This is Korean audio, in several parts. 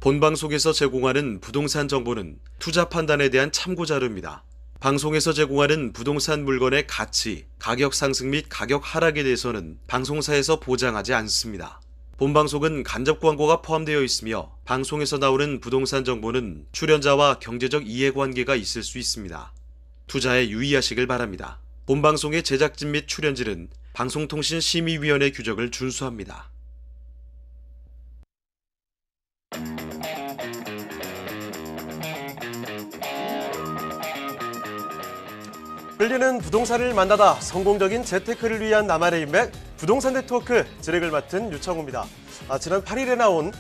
본방송에서 제공하는 부동산 정보는 투자 판단에 대한 참고 자료입니다. 방송에서 제공하는 부동산 물건의 가치, 가격 상승 및 가격 하락에 대해서는 방송사에서 보장하지 않습니다. 본방송은 간접 광고가 포함되어 있으며 방송에서 나오는 부동산 정보는 출연자와 경제적 이해관계가 있을 수 있습니다. 투자에 유의하시길 바랍니다. 본방송의 제작진 및 출연진은 방송통신심의위원회 규정을 준수합니다. 끌리는 부동산을 만나다 성공적인 재테크를 위한 나만의 인맥 부동산 네트워크 진행을 맡은 유창호입니다. 지난 8일에 나온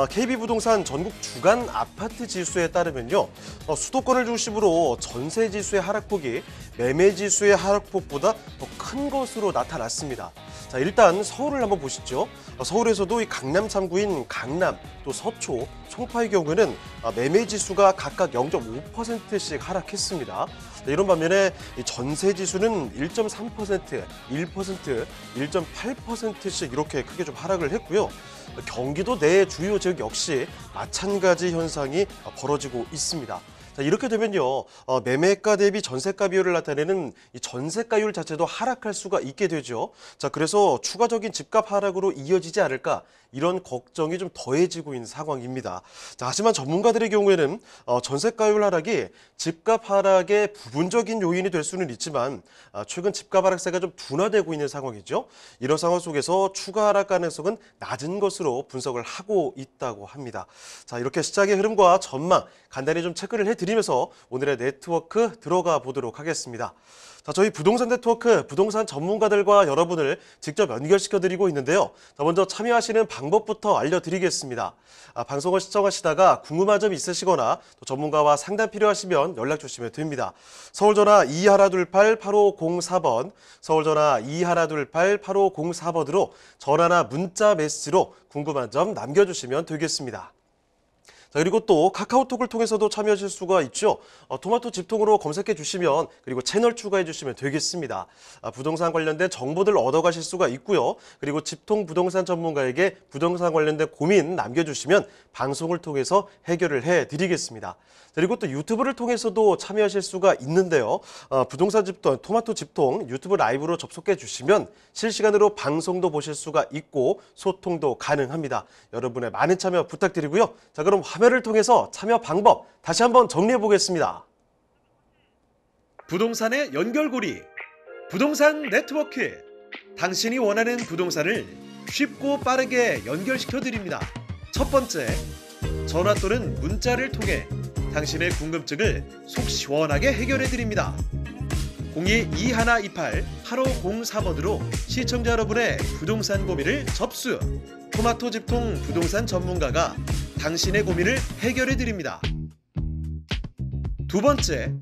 KB부동산 전국 주간 아파트 지수에 따르면요. 수도권을 중심으로 전세 지수의 하락폭이 매매 지수의 하락폭보다 더 큰 것으로 나타났습니다. 자, 일단 서울을 한번 보시죠. 서울에서도 이 강남 3구인 강남, 또 서초, 송파의 경우에는 매매 지수가 각각 0.5%씩 하락했습니다. 이런 반면에 전세 지수는 1.3%, 1%, 1.8%씩 이렇게 크게 좀 하락을 했고요. 경기도 내 주요 지역 역시 마찬가지 현상이 벌어지고 있습니다. 자, 이렇게 되면요, 매매가 대비 전세가 비율을 나타내는 이 전세가율 자체도 하락할 수가 있게 되죠. 자, 그래서 추가적인 집값 하락으로 이어지지 않을까 이런 걱정이 좀 더해지고 있는 상황입니다. 자, 하지만 전문가들의 경우에는 전세가율 하락이 집값 하락의 부분적인 요인이 될 수는 있지만 최근 집값 하락세가 좀 둔화되고 있는 상황이죠. 이런 상황 속에서 추가 하락 가능성은 낮은 것으로 분석을 하고 있다고 합니다. 자, 이렇게 시장의 흐름과 전망 간단히 좀 체크를 해드리면서 오늘의 네트워크 들어가 보도록 하겠습니다. 자, 저희 부동산 네트워크 부동산 전문가들과 여러분을 직접 연결시켜드리고 있는데요. 자, 먼저 참여하시는 방법부터 알려드리겠습니다. 방송을 시청하시다가 궁금한 점 있으시거나 또 전문가와 상담 필요하시면 연락 주시면 됩니다. 서울전화 2128-8504번, 서울전화 2128-8504번으로 전화나 문자 메시지로 궁금한 점 남겨주시면 되겠습니다. 자, 그리고 또 카카오톡을 통해서도 참여하실 수가 있죠. 토마토 집통으로 검색해 주시면 그리고 채널 추가해 주시면 되겠습니다. 부동산 관련된 정보들 얻어가실 수가 있고요. 그리고 집통 부동산 전문가에게 부동산 관련된 고민 남겨주시면 방송을 통해서 해결을 해드리겠습니다. 그리고 또 유튜브를 통해서도 참여하실 수가 있는데요. 부동산 집통, 토마토 집통 유튜브 라이브로 접속해 주시면 실시간으로 방송도 보실 수가 있고 소통도 가능합니다. 여러분의 많은 참여 부탁드리고요. 자, 그럼 화면을 통해서 참여 방법 다시 한번 정리해 보겠습니다. 부동산의 연결고리, 부동산 네트워크. 당신이 원하는 부동산을 쉽고 빠르게 연결시켜 드립니다. 첫 번째, 전화 또는 문자를 통해 당신의 궁금증을 속 시원하게 해결해 드립니다. 02-2128-8504번으로 시청자 여러분의 부동산 고민을 접수. 토마토 집통 부동산 전문가가 당신의 고민을 해결해 드립니다. 두 번째,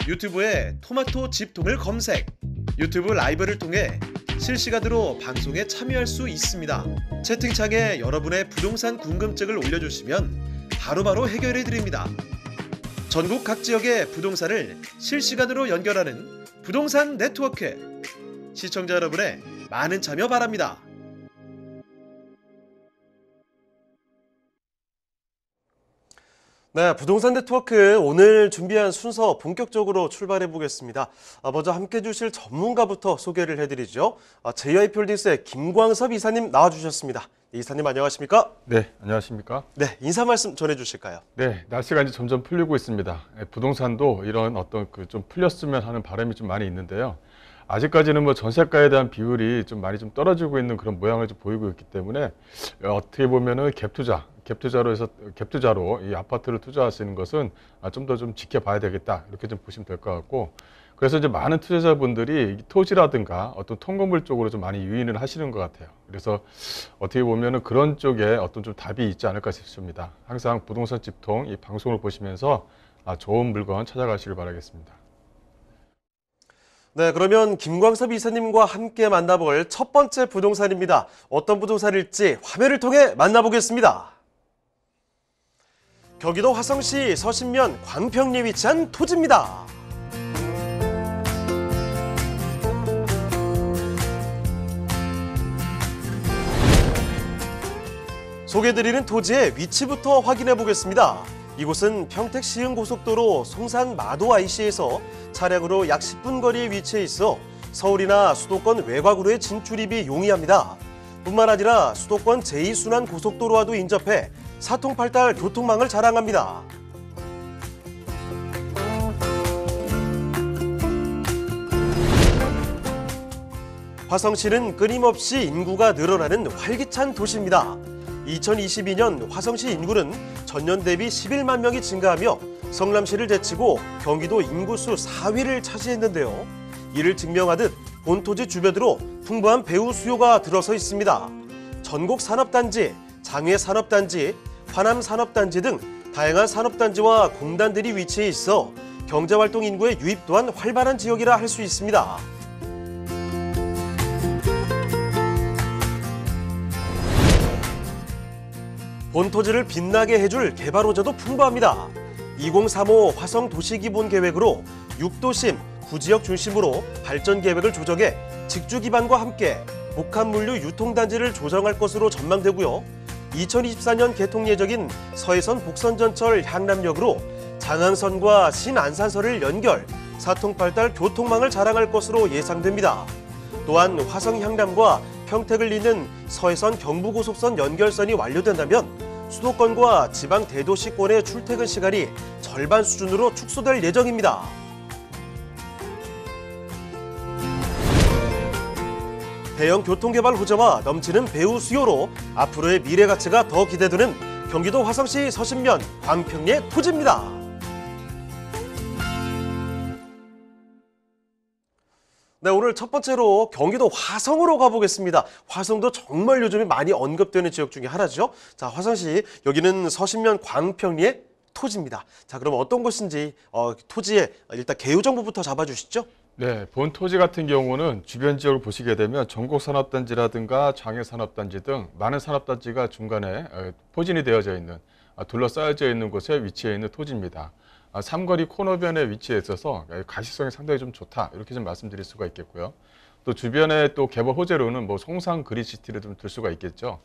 유튜브에 토마토 집통을 검색. 유튜브 라이브를 통해 실시간으로 방송에 참여할 수 있습니다. 채팅창에 여러분의 부동산 궁금증을 올려주시면 바로바로 해결해 드립니다. 전국 각 지역의 부동산을 실시간으로 연결하는 부동산 네트워크. 시청자 여러분의 많은 참여 바랍니다. 네, 부동산 네트워크 오늘 준비한 순서 본격적으로 출발해 보겠습니다. 먼저 함께 해주실 전문가부터 소개를 해드리죠. JYP홀딩스의 김광섭 이사님 나와주셨습니다. 이사님 안녕하십니까? 네, 안녕하십니까? 네, 인사 말씀 전해주실까요? 네, 날씨가 이제 점점 풀리고 있습니다. 부동산도 이런 어떤 좀 풀렸으면 하는 바람이 좀 많이 있는데요. 아직까지는 뭐 전세가에 대한 비율이 좀 많이 좀 떨어지고 있는 그런 모양을 좀 보이고 있기 때문에 어떻게 보면은 갭투자로 이 아파트를 투자하시는 것은 좀 더 좀 지켜봐야 되겠다 이렇게 좀 보시면 될 것 같고, 그래서 이제 많은 투자자분들이 토지라든가 어떤 통건물 쪽으로 좀 많이 유인을 하시는 것 같아요. 그래서 어떻게 보면은 그런 쪽에 어떤 좀 답이 있지 않을까 싶습니다. 항상 부동산 집통 이 방송을 보시면서 좋은 물건 찾아가시길 바라겠습니다. 네, 그러면 김광섭 이사님과 함께 만나볼 첫 번째 부동산입니다. 어떤 부동산일지 화면을 통해 만나보겠습니다. 경기도 화성시 서신면 광평리에 위치한 토지입니다. 소개드리는 토지의 위치부터 확인해 보겠습니다. 이곳은 평택 시흥고속도로 송산 마도 IC에서 차량으로 약 10분 거리에 위치해 있어 서울이나 수도권 외곽으로의 진출입이 용이합니다. 뿐만 아니라 수도권 제2순환 고속도로와도 인접해 사통팔달 교통망을 자랑합니다. 화성시는 끊임없이 인구가 늘어나는 활기찬 도시입니다. 2022년 화성시 인구는 전년 대비 11만 명이 증가하며 성남시를 제치고 경기도 인구수 4위를 차지했는데요. 이를 증명하듯 본토지 주변으로 풍부한 배후 수요가 들어서 있습니다. 전곡산업단지, 장외산업단지, 화남산업단지 등 다양한 산업단지와 공단들이 위치해 있어 경제활동 인구의 유입 또한 활발한 지역이라 할 수 있습니다. 본토지를 빛나게 해줄 개발 호재도 풍부합니다. 2035 화성 도시기본계획으로 6도심, 9지역 중심으로 발전 계획을 조정해 직주 기반과 함께 복합물류 유통단지를 조성할 것으로 전망되고요. 2024년 개통 예정인 서해선 복선전철 향남역으로 장항선과 신안산선을 연결, 사통팔달 교통망을 자랑할 것으로 예상됩니다. 또한 화성 향남과 평택을 잇는 서해선 경부고속선 연결선이 완료된다면 수도권과 지방 대도시권의 출퇴근 시간이 절반 수준으로 축소될 예정입니다. 대형 교통개발 호재와 넘치는 배후 수요로 앞으로의 미래 가치가 더 기대되는 경기도 화성시 서신면 광평리의 토지입니다. 네, 오늘 첫 번째로 경기도 화성으로 가보겠습니다. 화성도 정말 요즘에 많이 언급되는 지역 중에 하나죠. 자, 화성시 여기는 서신면 광평리의 토지입니다. 자, 그럼 어떤 곳인지 토지의 일단 개요 정보부터 잡아주시죠. 네, 본 토지 같은 경우는 주변 지역을 보시게 되면 전곡산업단지라든가 장애산업단지 등 많은 산업단지가 중간에 포진이 되어져 있는, 둘러싸여져 있는 곳에 위치해 있는 토지입니다. 삼거리 코너변에 위치해 있어서 가시성이 상당히 좀 좋다, 이렇게 좀 말씀드릴 수가 있겠고요. 또 주변에 또 개발 호재로는 뭐 송산 그린시티를 좀 들 수가 있겠죠.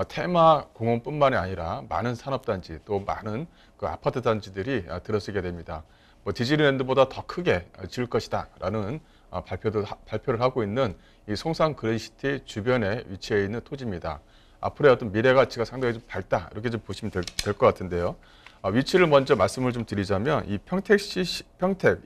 테마 공원뿐만이 아니라 많은 산업단지, 또 많은 그 아파트 단지들이 들어서게 됩니다. 뭐 디즈니랜드보다 더 크게 지을 것이다라는 발표를 하고 있는 이 송산 그린시티 주변에 위치해 있는 토지입니다. 앞으로의 어떤 미래 가치가 상당히 좀 밝다, 이렇게 좀 보시면 될 것 같은데요. 위치를 먼저 말씀을 좀 드리자면 이 평택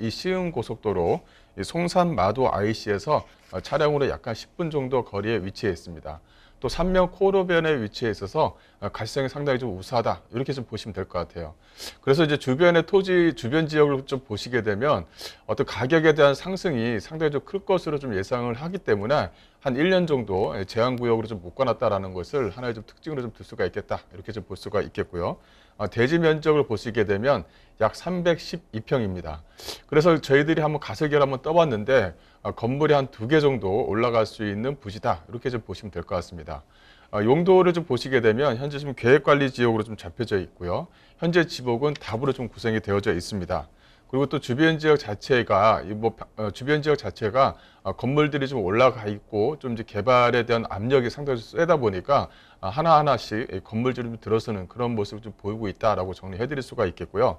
이 시흥 고속도로 이 송산 마도 IC에서 차량으로 약간 10분 정도 거리에 위치해 있습니다. 또 삼면 코로변에 위치해 있어서 가시성이 상당히 좀 우수하다, 이렇게 좀 보시면 될 것 같아요. 그래서 이제 주변의 토지 주변 지역을 좀 보시게 되면 어떤 가격에 대한 상승이 상당히 좀 클 것으로 좀 예상을 하기 때문에 한 1년 정도 제한구역으로 좀 묶어놨다라는 것을 하나의 좀 특징으로 좀 들 수가 있겠다, 이렇게 좀 볼 수가 있겠고요. 대지 면적을 보시게 되면 약 312평입니다. 그래서 저희들이 한번 가설계를 한번 떠봤는데 건물이 한 2개 정도 올라갈 수 있는 부지다, 이렇게 좀 보시면 될 것 같습니다. 용도를 좀 보시게 되면 현재 지금 계획관리지역으로 좀 잡혀져 있고요. 현재 지목은 답으로 좀 구성이 되어져 있습니다. 그리고 또 주변 지역 자체가 건물들이 좀 올라가 있고 좀 이제 개발에 대한 압력이 상당히 세다 보니까 하나하나씩 건물들이 좀 들어서는 그런 모습을 좀 보이고 있다라고 정리해드릴 수가 있겠고요.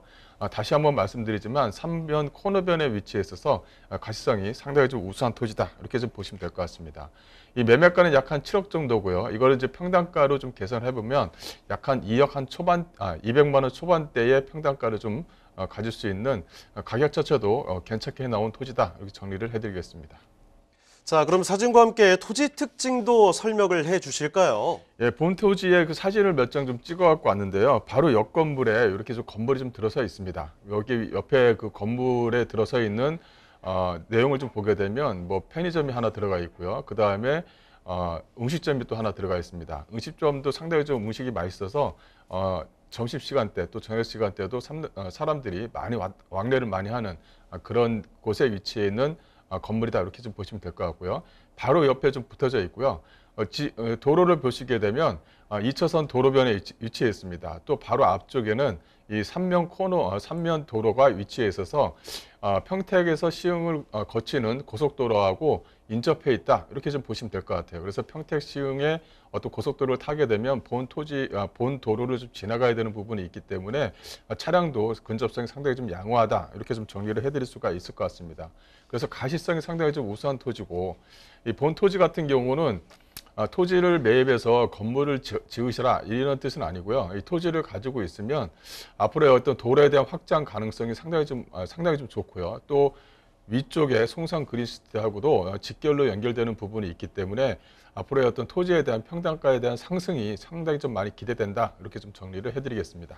다시 한번 말씀드리지만 삼면 코너변에 위치해 있어서 가시성이 상당히 좀 우수한 토지다, 이렇게 좀 보시면 될 것 같습니다. 이 매매가는 약 한 7억 정도고요. 이거를 이제 평당가로 좀 계산해 보면 약 한 200만 원 초반대의 평당가를 좀 가질 수 있는 가격 자체도 괜찮게 나온 토지다, 이렇게 정리를 해드리겠습니다. 자, 그럼 사진과 함께 토지 특징도 설명을 해 주실까요? 예, 본 토지의 그 사진을 몇 장 좀 찍어 갖고 왔는데요. 바로 옆 건물에 이렇게 좀 건물이 좀 들어서 있습니다. 여기 옆에 그 건물에 들어서 있는 내용을 좀 보게 되면 뭐 편의점이 하나 들어가 있고요. 그 다음에 음식점이 또 하나 들어가 있습니다. 음식점도 상당히 좀 음식이 맛있어서 점심시간대 또 저녁시간대도 사람들이 많이 왕래를 많이 하는 그런 곳에 위치해 있는 건물이다, 이렇게 좀 보시면 될 것 같고요. 바로 옆에 좀 붙어져 있고요. 도로를 보시게 되면 2차선 도로변에 위치해 있습니다. 또 바로 앞쪽에는 이 삼면 코너, 삼면 도로가 위치해 있어서 평택에서 시흥을 거치는 고속도로하고 인접해 있다. 이렇게 좀 보시면 될 것 같아요. 그래서 평택 시흥의 어떤 고속도로를 타게 되면 본 도로를 좀 지나가야 되는 부분이 있기 때문에 차량도 근접성이 상당히 좀 양호하다. 이렇게 좀 정리를 해드릴 수가 있을 것 같습니다. 그래서 가시성이 상당히 좀 우수한 토지고, 이 본 토지 같은 경우는 토지를 매입해서 건물을 지으시라 이런 뜻은 아니고요. 이 토지를 가지고 있으면 앞으로의 어떤 도로에 대한 확장 가능성이 상당히 좀 좋고요. 또 위쪽에 송산 그린시티하고도 직결로 연결되는 부분이 있기 때문에 앞으로의 어떤 토지에 대한 평당가에 대한 상승이 상당히 좀 많이 기대된다. 이렇게 좀 정리를 해드리겠습니다.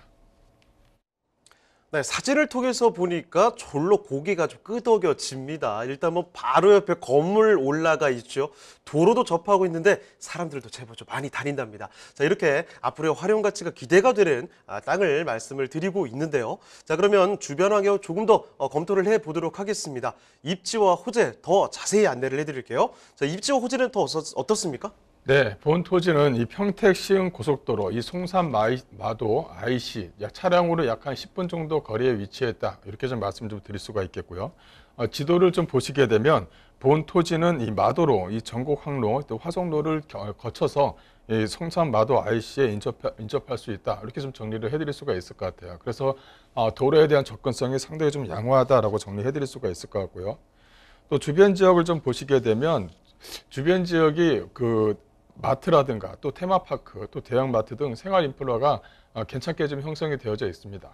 네, 사진을 통해서 보니까 절로 고개가 좀 끄덕여집니다. 일단 뭐 바로 옆에 건물 올라가 있죠. 도로도 접하고 있는데 사람들도 제법 좀 많이 다닌답니다. 자, 이렇게 앞으로의 활용 가치가 기대가 되는 땅을 말씀을 드리고 있는데요. 자, 그러면 주변 환경 조금 더 검토를 해 보도록 하겠습니다. 입지와 호재 더 자세히 안내를 해드릴게요. 자, 입지와 호재는 더 어떻습니까? 네, 본 토지는 이 평택 시흥 고속도로, 이 송산 마도 IC 차량으로 약 한 10분 정도 거리에 위치했다. 이렇게 좀 말씀 좀 드릴 수가 있겠고요. 지도를 좀 보시게 되면 본 토지는 이 마도로, 이 전곡 항로, 또 화성로를 거쳐서 이 송산 마도 IC에 인접할 수 있다. 이렇게 좀 정리를 해드릴 수가 있을 것 같아요. 그래서 도로에 대한 접근성이 상당히 좀 양호하다라고 정리해드릴 수가 있을 것 같고요. 또 주변 지역을 좀 보시게 되면 주변 지역이 마트라든가 또 테마파크, 또 대형마트 등 생활 인프라가 괜찮게 좀 형성이 되어져 있습니다.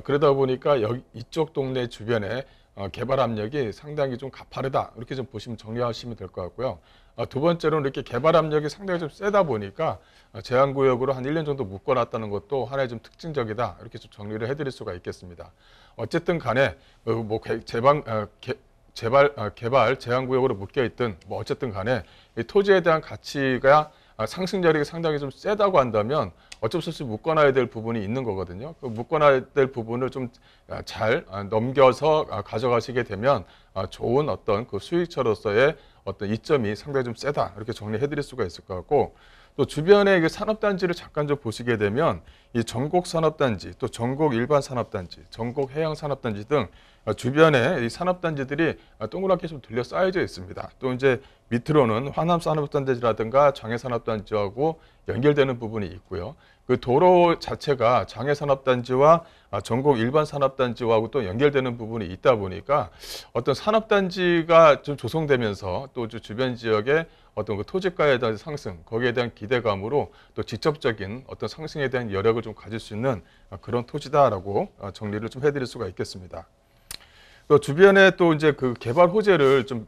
그러다 보니까 이쪽 동네 주변에 개발 압력이 상당히 좀 가파르다. 이렇게 좀 보시면 정리하시면 될 것 같고요. 두 번째로는 이렇게 개발 압력이 상당히 좀 세다 보니까 제한구역으로 한 1년 정도 묶어놨다는 것도 하나의 좀 특징적이다. 이렇게 좀 정리를 해드릴 수가 있겠습니다. 어쨌든 간에 개발 제한구역으로 묶여있든 뭐 어쨌든 간에 이 토지에 대한 가치가 상승률이 상당히 좀 세다고 한다면 어쩔 수 없이 묶어놔야 될 부분이 있는 거거든요. 그 묶어놔야 될 부분을 좀 잘 넘겨서 가져가시게 되면 좋은 어떤 그 수익처로서의 어떤 이점이 상당히 좀 세다. 이렇게 정리해 드릴 수가 있을 것 같고, 또 주변의 산업단지를 잠깐 좀 보시게 되면 이 전곡 산업단지, 또 전곡 일반 산업단지, 전곡 해양 산업단지 등 주변에 이 산업단지들이 동그랗게 좀 둘러싸여져 있습니다. 또 이제 밑으로는 화남 산업단지라든가 장해 산업단지하고 연결되는 부분이 있고요. 그 도로 자체가 장해 산업단지와 전곡 일반 산업단지하고 또 연결되는 부분이 있다 보니까 어떤 산업단지가 좀 조성되면서 또 주변 지역의 어떤 그 토지가에 대한 상승, 거기에 대한 기대감으로 또 직접적인 어떤 상승에 대한 여력을 좀 가질 수 있는 그런 토지다라고 정리를 좀 해드릴 수가 있겠습니다. 또 주변에 또 이제 그 개발 호재를 좀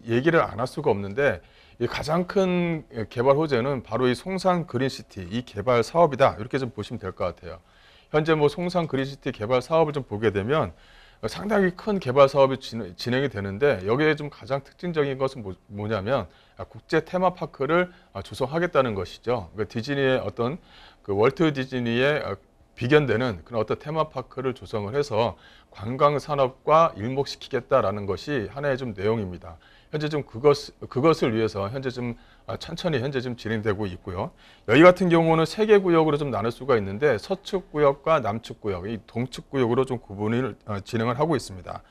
얘기를 안 할 수가 없는데, 이 가장 큰 개발 호재는 바로 이 송산 그린시티 이 개발 사업이다. 이렇게 좀 보시면 될 것 같아요. 현재 뭐 송산 그린시티 개발 사업을 좀 보게 되면 상당히 큰 개발 사업이 진행이 되는데, 여기에 좀 가장 특징적인 것은 뭐냐면 국제 테마파크를 조성하겠다는 것이죠. 그러니까 디즈니의 어떤 그 월트 디즈니의 비견되는 그런 어떤 테마파크를 조성을 해서 관광 산업과 일목시키겠다라는 것이 하나의 좀 내용입니다. 현재 좀 그것을 위해서 현재 좀 천천히 현재 좀 진행되고 있고요. 여기 같은 경우는 세 개 구역으로 좀 나눌 수가 있는데, 서측 구역과 남측 구역, 이 동측 구역으로 좀 구분을 진행을 하고 있습니다.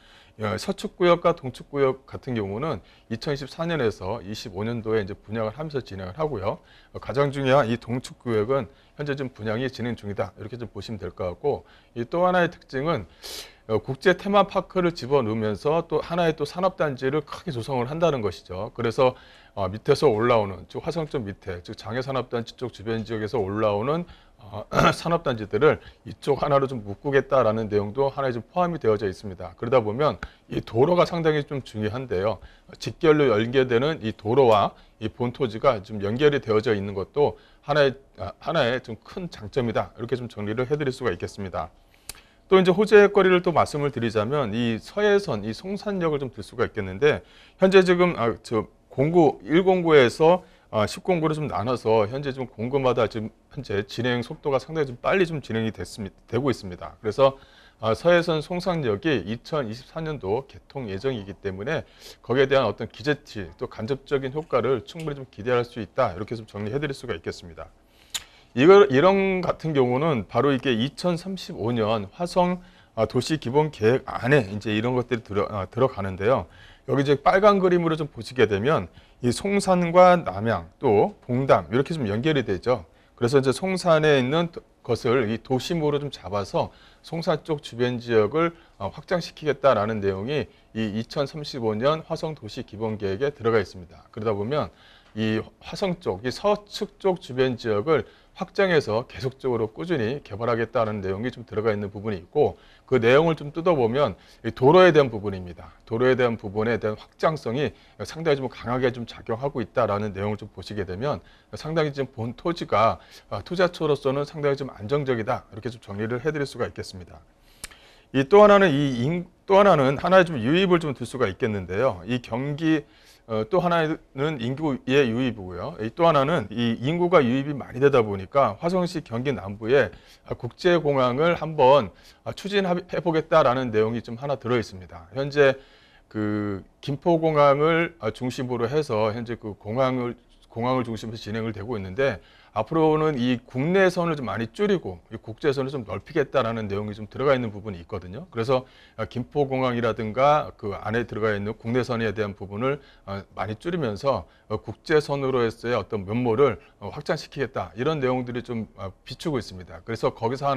서측 구역과 동측 구역 같은 경우는 2024년에서 25년도에 이제 분양을 하면서 진행을 하고요. 가장 중요한 이 동측 구역은 현재 좀 분양이 진행 중이다. 이렇게 좀 보시면 될 것 같고, 이 또 하나의 특징은 국제 테마파크를 집어넣으면서 또 하나의 또 산업단지를 크게 조성을 한다는 것이죠. 그래서 밑에서 올라오는, 즉 화성 쪽 밑에, 즉 장해산업단지 쪽 주변 지역에서 올라오는 산업단지들을 이쪽 하나로 좀 묶겠다라는 내용도 하나에 좀 포함이 되어져 있습니다. 그러다 보면 이 도로가 상당히 좀 중요한데요. 직결로 연계되는 이 도로와 이 본토지가 좀 연결이 되어져 있는 것도 하나의 좀 큰 장점이다. 이렇게 좀 정리를 해드릴 수가 있겠습니다. 또 이제 호재거리를 또 말씀을 드리자면 이 서해선, 이 송산역을 좀 들 수가 있겠는데, 현재 지금 공구 1공구에서 10공구로 좀 나눠서 현재 좀 공구마다 지금 현재 진행 속도가 상당히 좀 빨리 좀 진행이 되고 있습니다. 그래서 서해선 송산역이 2024년도 개통 예정이기 때문에 거기에 대한 어떤 기대치 또 간접적인 효과를 충분히 좀 기대할 수 있다. 이렇게 좀 정리해 드릴 수가 있겠습니다. 이런 같은 경우는 바로 이게 2035년 화성 도시 기본 계획 안에 이제 이런 것들이 들어가는데요. 여기 이제 빨간 그림으로 좀 보시게 되면 이 송산과 남양 또 봉담 이렇게 좀 연결이 되죠. 그래서 이제 송산에 있는 것을 이 도심으로 좀 잡아서 송산 쪽 주변 지역을 확장시키겠다라는 내용이 이 2035년 화성 도시 기본 계획에 들어가 있습니다. 그러다 보면 이 화성 쪽, 이 서측 쪽 주변 지역을 확장해서 계속적으로 꾸준히 개발하겠다는 내용이 좀 들어가 있는 부분이 있고, 그 내용을 좀 뜯어보면 이 도로에 대한 부분입니다. 도로에 대한 부분에 대한 확장성이 상당히 좀 강하게 좀 작용하고 있다라는 내용을 좀 보시게 되면 상당히 지금 본 토지가 투자처로서는 상당히 좀 안정적이다, 이렇게 좀 정리를 해드릴 수가 있겠습니다. 또 하나는 하나의 좀 유입을 좀 둘 수가 있겠는데요. 이 경기 또 하나는 인구의 유입이고요. 또 하나는 이 인구가 유입이 많이 되다 보니까 화성시 경기 남부에 국제공항을 한번 추진해 보겠다라는 내용이 좀 하나 들어 있습니다. 현재 그 김포공항을 중심으로 해서 현재 그 공항을 중심으로 진행을 되고 있는데, 앞으로는 이 국내선을 좀 많이 줄이고 이 국제선을 좀 넓히겠다라는 내용이 좀 들어가 있는 부분이 있거든요. 그래서 김포공항이라든가 그 안에 들어가 있는 국내선에 대한 부분을 많이 줄이면서 국제선으로서의 어떤 면모를 확장시키겠다, 이런 내용들이 좀 비추고 있습니다. 그래서 거기서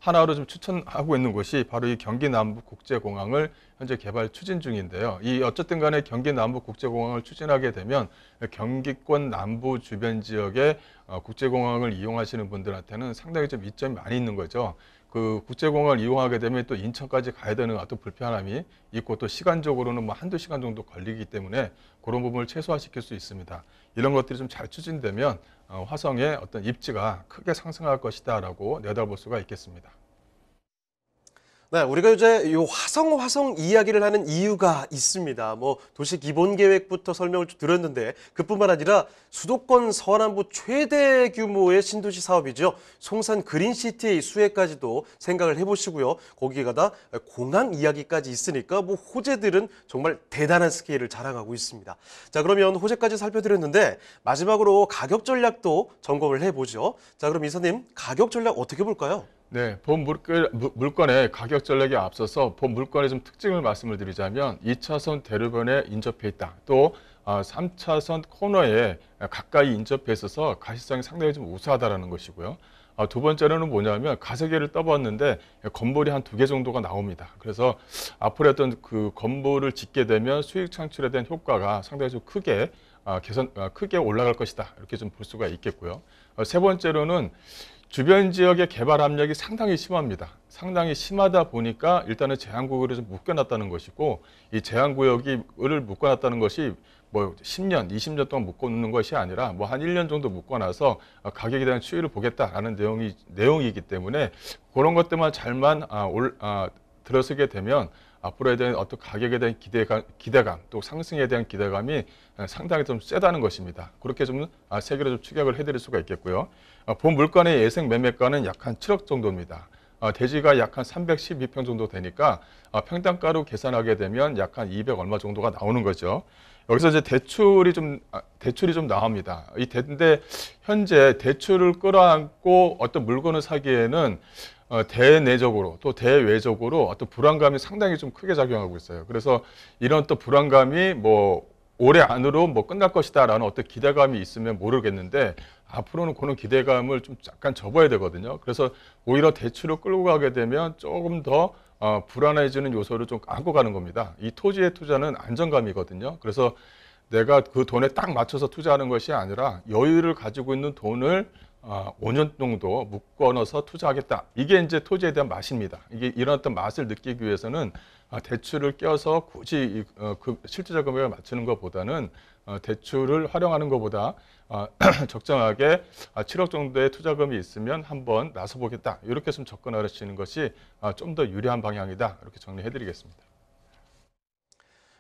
하나로 좀 추천하고 있는 곳이 바로 이 경기 남부 국제공항을 현재 개발 추진 중인데요. 이 어쨌든 간에 경기 남부 국제공항을 추진하게 되면 경기권 남부 주변 지역의 국제공항을 이용하시는 분들한테는 상당히 좀 이점이 많이 있는 거죠. 그 국제공항을 이용하게 되면 또 인천까지 가야 되는 어떤 불편함이 있고, 또 시간적으로는 뭐 한두 시간 정도 걸리기 때문에 그런 부분을 최소화시킬 수 있습니다. 이런 것들이 좀 잘 추진되면 화성의 어떤 입지가 크게 상승할 것이다라고 내다볼 수가 있겠습니다. 네, 우리가 이제 요 화성 이야기를 하는 이유가 있습니다. 뭐 도시 기본 계획부터 설명을 좀 드렸는데, 그뿐만 아니라 수도권 서남부 최대 규모의 신도시 사업이죠. 송산 그린시티 수혜까지도 생각을 해보시고요. 거기에다가 공항 이야기까지 있으니까 뭐 호재들은 정말 대단한 스케일을 자랑하고 있습니다. 자, 그러면 호재까지 살펴드렸는데 마지막으로 가격 전략도 점검을 해보죠. 자, 그럼 이사님, 가격 전략 어떻게 볼까요? 네, 본 물건의 가격 전략에 앞서서 본 물건의 좀 특징을 말씀을 드리자면 2차선 대로변에 인접해 있다. 또 3차선 코너에 가까이 인접해 있어서 가시성이 상당히 좀 우수하다라는 것이고요. 두 번째로는 뭐냐면 가세개를 떠봤는데 건물이 한 2개 정도가 나옵니다. 그래서 앞으로 어떤 그 건물을 짓게 되면 수익 창출에 대한 효과가 상당히 좀 크게 올라갈 것이다, 이렇게 좀 볼 수가 있겠고요. 세 번째로는 주변 지역의 개발 압력이 상당히 심합니다. 상당히 심하다 보니까 일단은 제한구역을 좀 묶어놨다는 것이고, 이 제한구역을 묶어놨다는 것이 뭐 10년, 20년 동안 묶어놓는 것이 아니라 뭐 한 1년 정도 묶어놔서 가격에 대한 추이를 보겠다라는 내용이기 때문에 그런 것들만 잘만 들어서게 되면 앞으로에 대한 어떤 가격에 대한 기대감, 또 상승에 대한 기대감이 상당히 좀 세다는 것입니다. 그렇게 좀 세계로 좀 추격을 해드릴 수가 있겠고요. 본 물건의 예상 매매가는 약 한 7억 정도입니다. 대지가 약 한 312평 정도 되니까 평당가로 계산하게 되면 약 한 200 얼마 정도가 나오는 거죠. 여기서 이제 대출이 좀 나옵니다. 근데 현재 대출을 끌어안고 어떤 물건을 사기에는 대내적으로 또 대외적으로 어떤 불안감이 상당히 좀 크게 작용하고 있어요. 그래서 이런 또 불안감이 뭐 올해 안으로 뭐 끝날 것이다라는 어떤 기대감이 있으면 모르겠는데, 앞으로는 그런 기대감을 좀 약간 접어야 되거든요. 그래서 오히려 대출을 끌고 가게 되면 조금 더 불안해지는 요소를 좀 안고 가는 겁니다. 이 토지의 투자는 안정감이거든요. 그래서 내가 그 돈에 딱 맞춰서 투자하는 것이 아니라 여유를 가지고 있는 돈을 5년 정도 묶어넣어서 투자하겠다. 이게 이제 토지에 대한 맛입니다. 이게 이런 어떤 맛을 느끼기 위해서는 대출을 껴서 굳이 그 실질적 금액을 맞추는 것보다는 대출을 활용하는 것보다 적정하게 7억 정도의 투자금이 있으면 한번 나서보겠다, 이렇게 좀 접근하시는 것이 좀 더 유리한 방향이다, 이렇게 정리해드리겠습니다.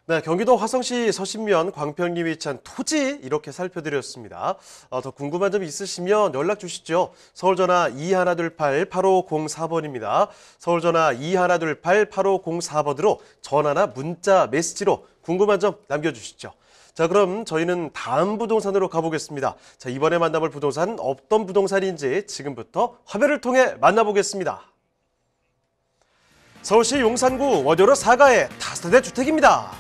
네, 경기도 화성시 서신면 광평리 위치한 토지 이렇게 살펴드렸습니다. 더 궁금한 점 있으시면 연락 주시죠. 서울전화 2128-8504번입니다. 서울전화 2128-8504번으로 전화나 문자, 메시지로 궁금한 점 남겨주시죠. 자, 그럼 저희는 다음 부동산으로 가보겠습니다. 자, 이번에 만나볼 부동산 어떤 부동산인지 지금부터 화면을 통해 만나보겠습니다. 서울시 용산구 원효로 4가의 다세대 주택입니다.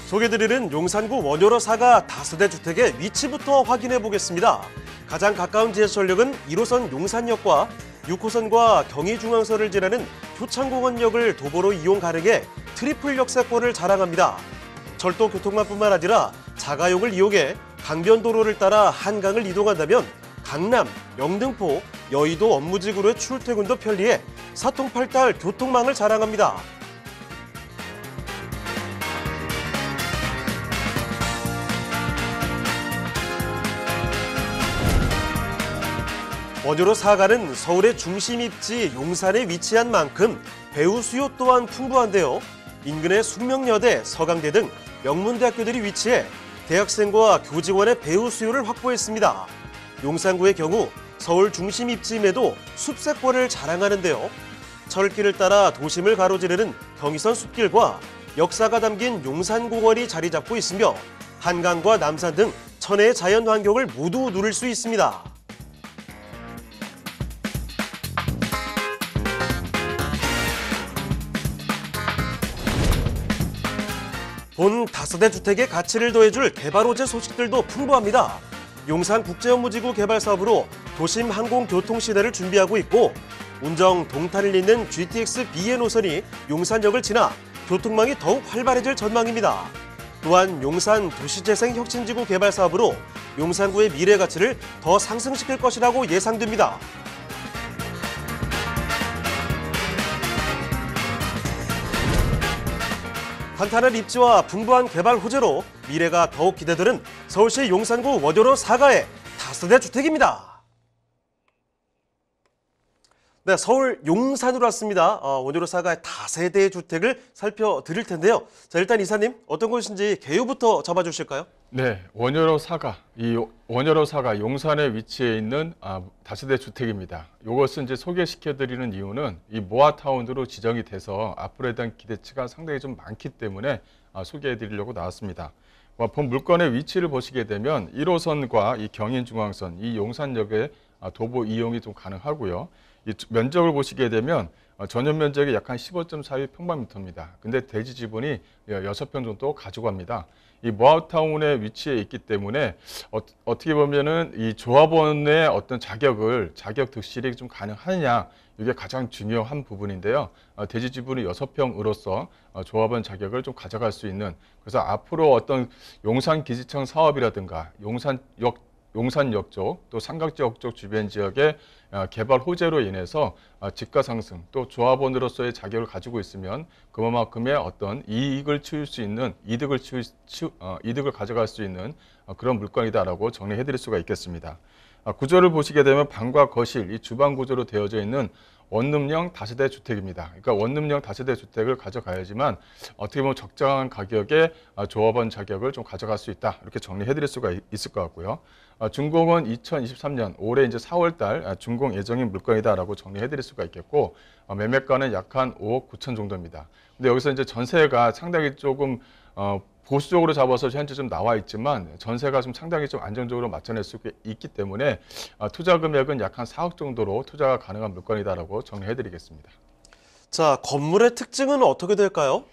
소개드리는 용산구 원효로 4가 다세대 주택의 위치부터 확인해 보겠습니다. 가장 가까운 지하철역은 1호선 용산역과 6호선과 경의중앙선을 지나는 효창공원역을 도보로 이용 가능해 트리플 역세권을 자랑합니다. 철도 교통망뿐만 아니라 자가용을 이용해 강변도로를 따라 한강을 이동한다면 강남, 영등포, 여의도 업무지구로의 출퇴근도 편리해 사통팔달 교통망을 자랑합니다. 원효로 4가는 서울의 중심 입지 용산에 위치한 만큼 배우 수요 또한 풍부한데요. 인근의 숙명여대, 서강대 등 명문대학교들이 위치해 대학생과 교직원의 배우 수요를 확보했습니다. 용산구의 경우 서울 중심 입지임에도 숲세권을 자랑하는데요. 철길을 따라 도심을 가로지르는 경의선 숲길과 역사가 담긴 용산공원이 자리 잡고 있으며 한강과 남산 등 천혜의 자연 환경을 모두 누릴 수 있습니다. 본 다세대 주택의 가치를 더해줄 개발 호재 소식들도 풍부합니다. 용산국제업무지구 개발 사업으로 도심 항공교통 시대를 준비하고 있고 운정 동탄을 잇는 GTX BN 노선이 용산역을 지나 교통망이 더욱 활발해질 전망입니다. 또한 용산 도시재생혁신지구 개발 사업으로 용산구의 미래 가치를 더 상승시킬 것이라고 예상됩니다. 탄탄한 입지와 풍부한 개발 호재로 미래가 더욱 기대되는 서울시 용산구 원효로 4가의 다세대 주택입니다. 네, 서울 용산으로 왔습니다. 원효로 4가의 다세대 주택을 살펴드릴 텐데요. 자, 일단 이사님 어떤 곳인지 개요부터 잡아주실까요? 네, 원효로 4가, 이 원효로 4가 용산에 위치해 있는 다세대 주택입니다. 이것을 이제 소개시켜드리는 이유는 이 모아타운으로 지정이 돼서 앞으로에 대한 기대치가 상당히 좀 많기 때문에 소개해드리려고 나왔습니다. 본 물건의 위치를 보시게 되면 1호선과 이 경인중앙선, 이 용산역의 도보 이용이 좀 가능하고요. 이 면적을 보시게 되면 전용 면적이 약 한 15.42평방미터입니다. 근데 대지 지분이 6평 정도 가져갑니다. 이 모아타운에 위치해 있기 때문에 어떻게 보면은 이 조합원의 어떤 자격 득실이 좀 가능하느냐, 이게 가장 중요한 부분인데요. 대지 지분이 6평으로서 조합원 자격을 좀 가져갈 수 있는, 그래서 앞으로 어떤 용산기지청 사업이라든가 용산역 쪽, 또 삼각지역 쪽 주변 지역의 개발 호재로 인해서 집가 상승, 또 조합원으로서의 자격을 가지고 있으면 그만큼의 어떤 이익을 치울 수 있는, 이득을 가져갈 수 있는 그런 물건이다라고 정리해드릴 수가 있겠습니다. 구조를 보시게 되면 방과 거실, 이 주방 구조로 되어져 있는 원룸형 다세대 주택입니다. 그러니까 원룸형 다세대 주택을 가져가야지만 어떻게 보면 적정한 가격에 조합원 자격을 좀 가져갈 수 있다, 이렇게 정리해드릴 수가 있을 것 같고요. 준공은 2023년 올해 이제 4월달 준공 예정인 물건이다라고 정리해드릴 수가 있겠고, 매매가는 약 한 5억 9천 정도입니다. 근데 여기서 이제 전세가 상당히 조금 보수적으로 잡아서 현재 좀 나와 있지만 전세가 좀 상당히 좀 안정적으로 맞춰낼 수 있기 때문에 투자 금액은 약 한 4억 정도로 투자가 가능한 물건이다라고 정리해드리겠습니다. 자, 건물의 특징은 어떻게 될까요?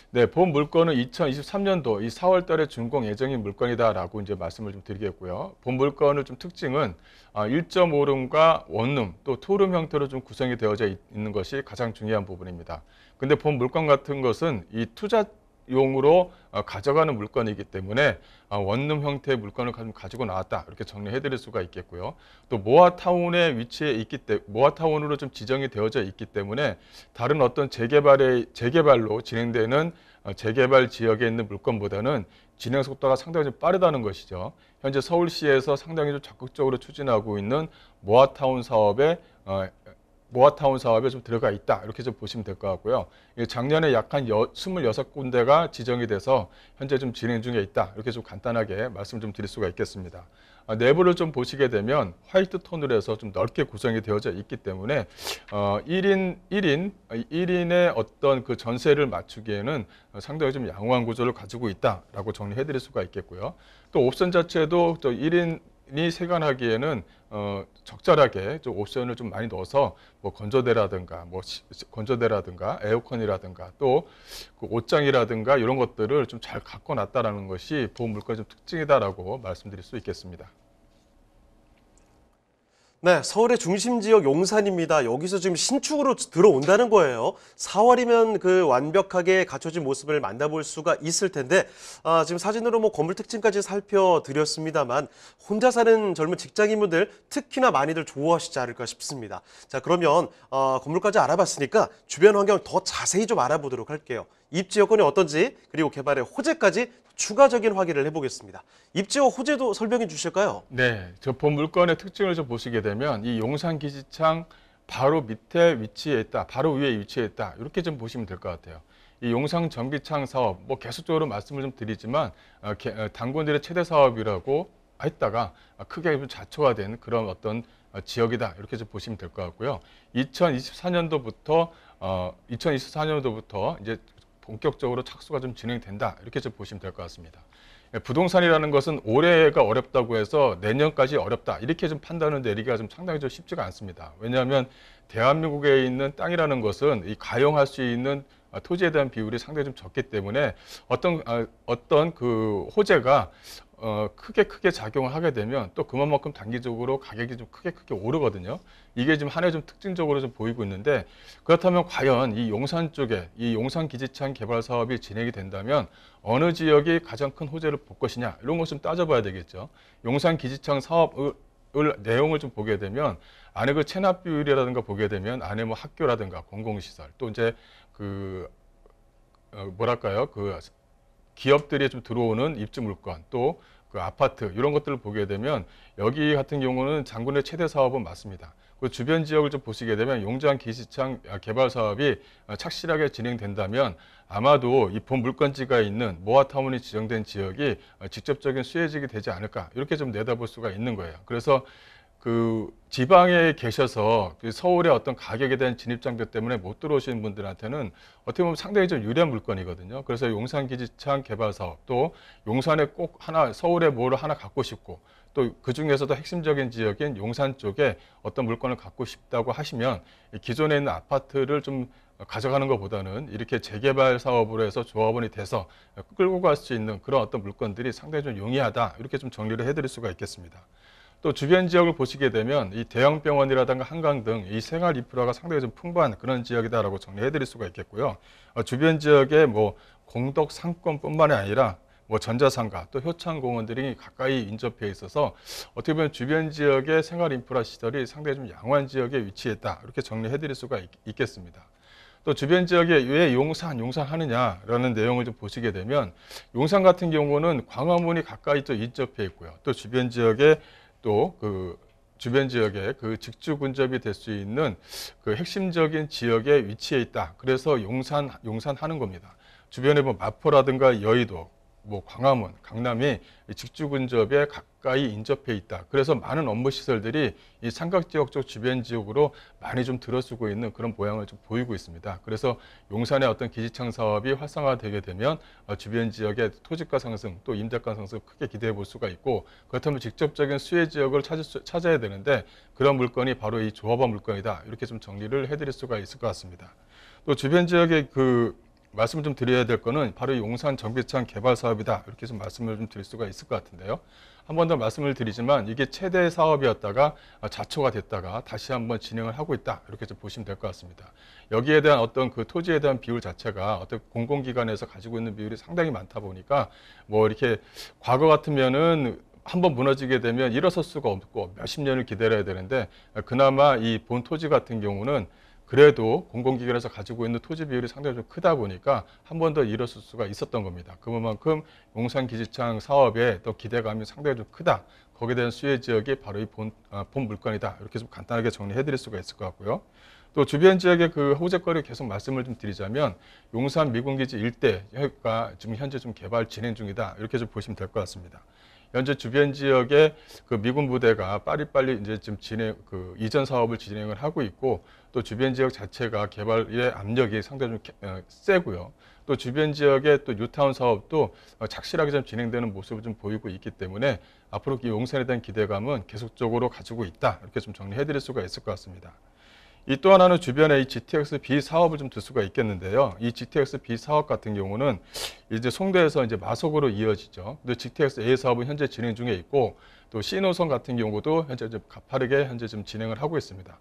네, 본 물건은 2023년도 이 4월 달에 준공 예정인 물건이다라고 이제 말씀을 좀 드리겠고요. 본 물건을 좀 특징은 1.5룸과 원룸 또 투룸 형태로 좀 구성이 되어져 있는 것이 가장 중요한 부분입니다. 근데 본 물건 같은 것은 이 투자용으로 가져가는 물건이기 때문에 원룸 형태의 물건을 가지고 나왔다, 이렇게 정리해 드릴 수가 있겠고요. 또 모아타운에 위치해 있기 때문에, 모아타운으로 좀 지정이 되어져 있기 때문에 다른 어떤 재개발로 진행되는 재개발 지역에 있는 물건보다는 진행 속도가 상당히 좀 빠르다는 것이죠. 현재 서울시에서 상당히 좀 적극적으로 추진하고 있는 모아타운 사업의 모아타운 사업에 좀 들어가 있다 이렇게 좀 보시면 될 것 같고요. 작년에 약 한 26군데가 지정이 돼서 현재 좀 진행 중에 있다 이렇게 좀 간단하게 말씀 좀 드릴 수가 있겠습니다. 내부를 좀 보시게 되면 화이트 톤으로 해서 좀 넓게 구성이 되어져 있기 때문에 1인의 어떤 그 전세를 맞추기에는 상당히 좀 양호한 구조를 가지고 있다라고 정리해 드릴 수가 있겠고요. 또 옵션 자체도 또 1인이 세관하기에는 적절하게 좀 옵션을 좀 많이 넣어서 뭐 건조대라든가 에어컨이라든가 또 그 옷장이라든가 이런 것들을 좀 잘 갖고 놨다라는 것이 보험 물건의 좀 특징이다라고 말씀드릴 수 있겠습니다. 네, 서울의 중심 지역 용산입니다. 여기서 지금 신축으로 들어온다는 거예요. 4월이면 그 완벽하게 갖춰진 모습을 만나볼 수가 있을 텐데 지금 사진으로 뭐 건물 특징까지 살펴드렸습니다만 혼자 사는 젊은 직장인분들 특히나 많이들 좋아하시지 않을까 싶습니다. 자, 그러면 건물까지 알아봤으니까 주변 환경 더 자세히 좀 알아보도록 할게요. 입지 여건이 어떤지 그리고 개발의 호재까지 추가적인 확인을 해보겠습니다. 입지와 호재도 설명해 주실까요? 네, 저 본 물건의 특징을 좀 보시게 되면 이 용산 기지창 바로 밑에 위치해 있다, 바로 위에 위치해 있다 이렇게 좀 보시면 될 것 같아요. 이 용산 전기창 사업 뭐 계속적으로 말씀을 좀 드리지만 당군들의 최대 사업이라고 했다가 크게 좀 자초화된 그런 어떤 지역이다 이렇게 좀 보시면 될 것 같고요. 2024년도부터 이제 본격적으로 착수가 좀 진행된다 이렇게 좀 보시면 될 것 같습니다. 부동산이라는 것은 올해가 어렵다고 해서 내년까지 어렵다 이렇게 좀 판단을 내리기가 좀 상당히 좀 쉽지가 않습니다. 왜냐하면 대한민국에 있는 땅이라는 것은 이 가용할 수 있는 토지에 대한 비율이 상당히 좀 적기 때문에 어떤 그 호재가 크게 작용을 하게 되면 또 그만큼 단기적으로 가격이 좀 크게 오르거든요. 이게 지금 한 해 좀 특징적으로 좀 보이고 있는데 그렇다면 과연 이 용산 쪽에 이 용산 기지창 개발 사업이 진행이 된다면 어느 지역이 가장 큰 호재를 볼 것이냐 이런 것 좀 따져봐야 되겠죠. 용산 기지창 사업을 내용을 좀 보게 되면 안에 그 체납 비율이라든가 보게 되면 안에 뭐 학교라든가 공공시설 또 이제 그 기업들이 좀 들어오는 입주 물건 또 그 아파트 이런 것들을 보게 되면 여기 같은 경우는 장군의 최대 사업은 맞습니다. 그 주변 지역을 좀 보시게 되면 용산 기지창 개발 사업이 착실하게 진행된다면 아마도 이 본 물건지가 있는 모아타운이 지정된 지역이 직접적인 수혜지역이 되지 않을까 이렇게 좀 내다볼 수가 있는 거예요. 그래서 그 지방에 계셔서 그 서울의 어떤 가격에 대한 진입장벽 때문에 못 들어오시는 분들한테는 어떻게 보면 상당히 좀 유리한 물건이거든요. 그래서 용산 기지창 개발 사업 또 용산에 꼭 하나 서울에 뭐를 하나 갖고 싶고 또 그 중에서도 핵심적인 지역인 용산 쪽에 어떤 물건을 갖고 싶다고 하시면 기존에 있는 아파트를 좀 가져가는 것보다는 이렇게 재개발 사업으로 해서 조합원이 돼서 끌고 갈 수 있는 그런 어떤 물건들이 상당히 좀 용이하다 이렇게 좀 정리를 해드릴 수가 있겠습니다. 또 주변 지역을 보시게 되면 이 대형 병원이라든가 한강 등 이 생활 인프라가 상당히 좀 풍부한 그런 지역이다라고 정리해 드릴 수가 있겠고요. 주변 지역에 뭐 공덕 상권뿐만이 아니라 뭐 전자상가 또 효창공원들이 가까이 인접해 있어서 어떻게 보면 주변 지역의 생활 인프라 시설이 상당히 좀 양호한 지역에 위치했다 이렇게 정리해 드릴 수가 있겠습니다. 또 주변 지역에 왜 용산 하느냐라는 내용을 좀 보시게 되면 용산 같은 경우는 광화문이 가까이 또 인접해 있고요. 또 주변 지역에 또 그 주변 지역에 그 직주 근접이 될 수 있는 그 핵심적인 지역에 위치해 있다. 그래서 용산 하는 겁니다. 주변에 뭐 마포라든가 여의도, 뭐 광화문, 강남이 직주 근접에 가까이 인접해 있다. 그래서 많은 업무 시설들이 이 삼각지역 쪽 주변 지역으로 많이 좀 들어서고 있는 그런 모양을 좀 보이고 있습니다. 그래서 용산의 어떤 기지창 사업이 활성화되게 되면 주변 지역의 토지가 상승 또 임대가 상승 크게 기대해 볼 수가 있고 그렇다면 직접적인 수혜 지역을 찾아야 되는데 그런 물건이 바로 이 조합원 물건이다. 이렇게 좀 정리를 해드릴 수가 있을 것 같습니다. 또 주변 지역의 말씀을 좀 드려야 될 거는 바로 용산 전기창 개발 사업이다. 이렇게 좀 말씀을 좀 드릴 수가 있을 것 같은데요. 한 번 더 말씀을 드리지만 이게 최대 사업이었다가 자초가 됐다가 다시 한번 진행을 하고 있다. 이렇게 좀 보시면 될 것 같습니다. 여기에 대한 어떤 그 토지에 대한 비율 자체가 어떤 공공기관에서 가지고 있는 비율이 상당히 많다 보니까 뭐 이렇게 과거 같으면은 한번 무너지게 되면 일어설 수가 없고 몇십 년을 기다려야 되는데 그나마 이 본 토지 같은 경우는 그래도 공공기관에서 가지고 있는 토지 비율이 상당히 좀 크다 보니까 한 번 더 일어설 수가 있었던 겁니다. 그만큼 용산 기지창 사업에 또 기대감이 상당히 좀 크다. 거기에 대한 수혜 지역이 바로 이 본 물건이다. 이렇게 좀 간단하게 정리해 드릴 수가 있을 것 같고요. 또 주변 지역의 그 호재거리 계속 말씀을 좀 드리자면 용산 미군기지 일대가 지금 현재 좀 개발 진행 중이다. 이렇게 좀 보시면 될 것 같습니다. 현재 주변 지역에 그 미군 부대가 빠리빨리 이제 지금 이전 사업을 진행을 하고 있고, 또 주변 지역 자체가 개발의 압력이 상당히 좀 세고요. 또 주변 지역의 또 뉴타운 사업도 착실하게 좀 진행되는 모습을 좀 보이고 있기 때문에 앞으로 이 용산에 대한 기대감은 계속적으로 가지고 있다. 이렇게 좀 정리해드릴 수가 있을 것 같습니다. 이 또 하나는 주변에 이 GTX-B 사업을 좀 들 수가 있겠는데요. 이 GTX-B 사업 같은 경우는 이제 송도에서 이제 마속으로 이어지죠. 근데 GTX-A 사업은 현재 진행 중에 있고, 또 C 노선 같은 경우도 현재 좀 가파르게 현재 좀 진행을 하고 있습니다.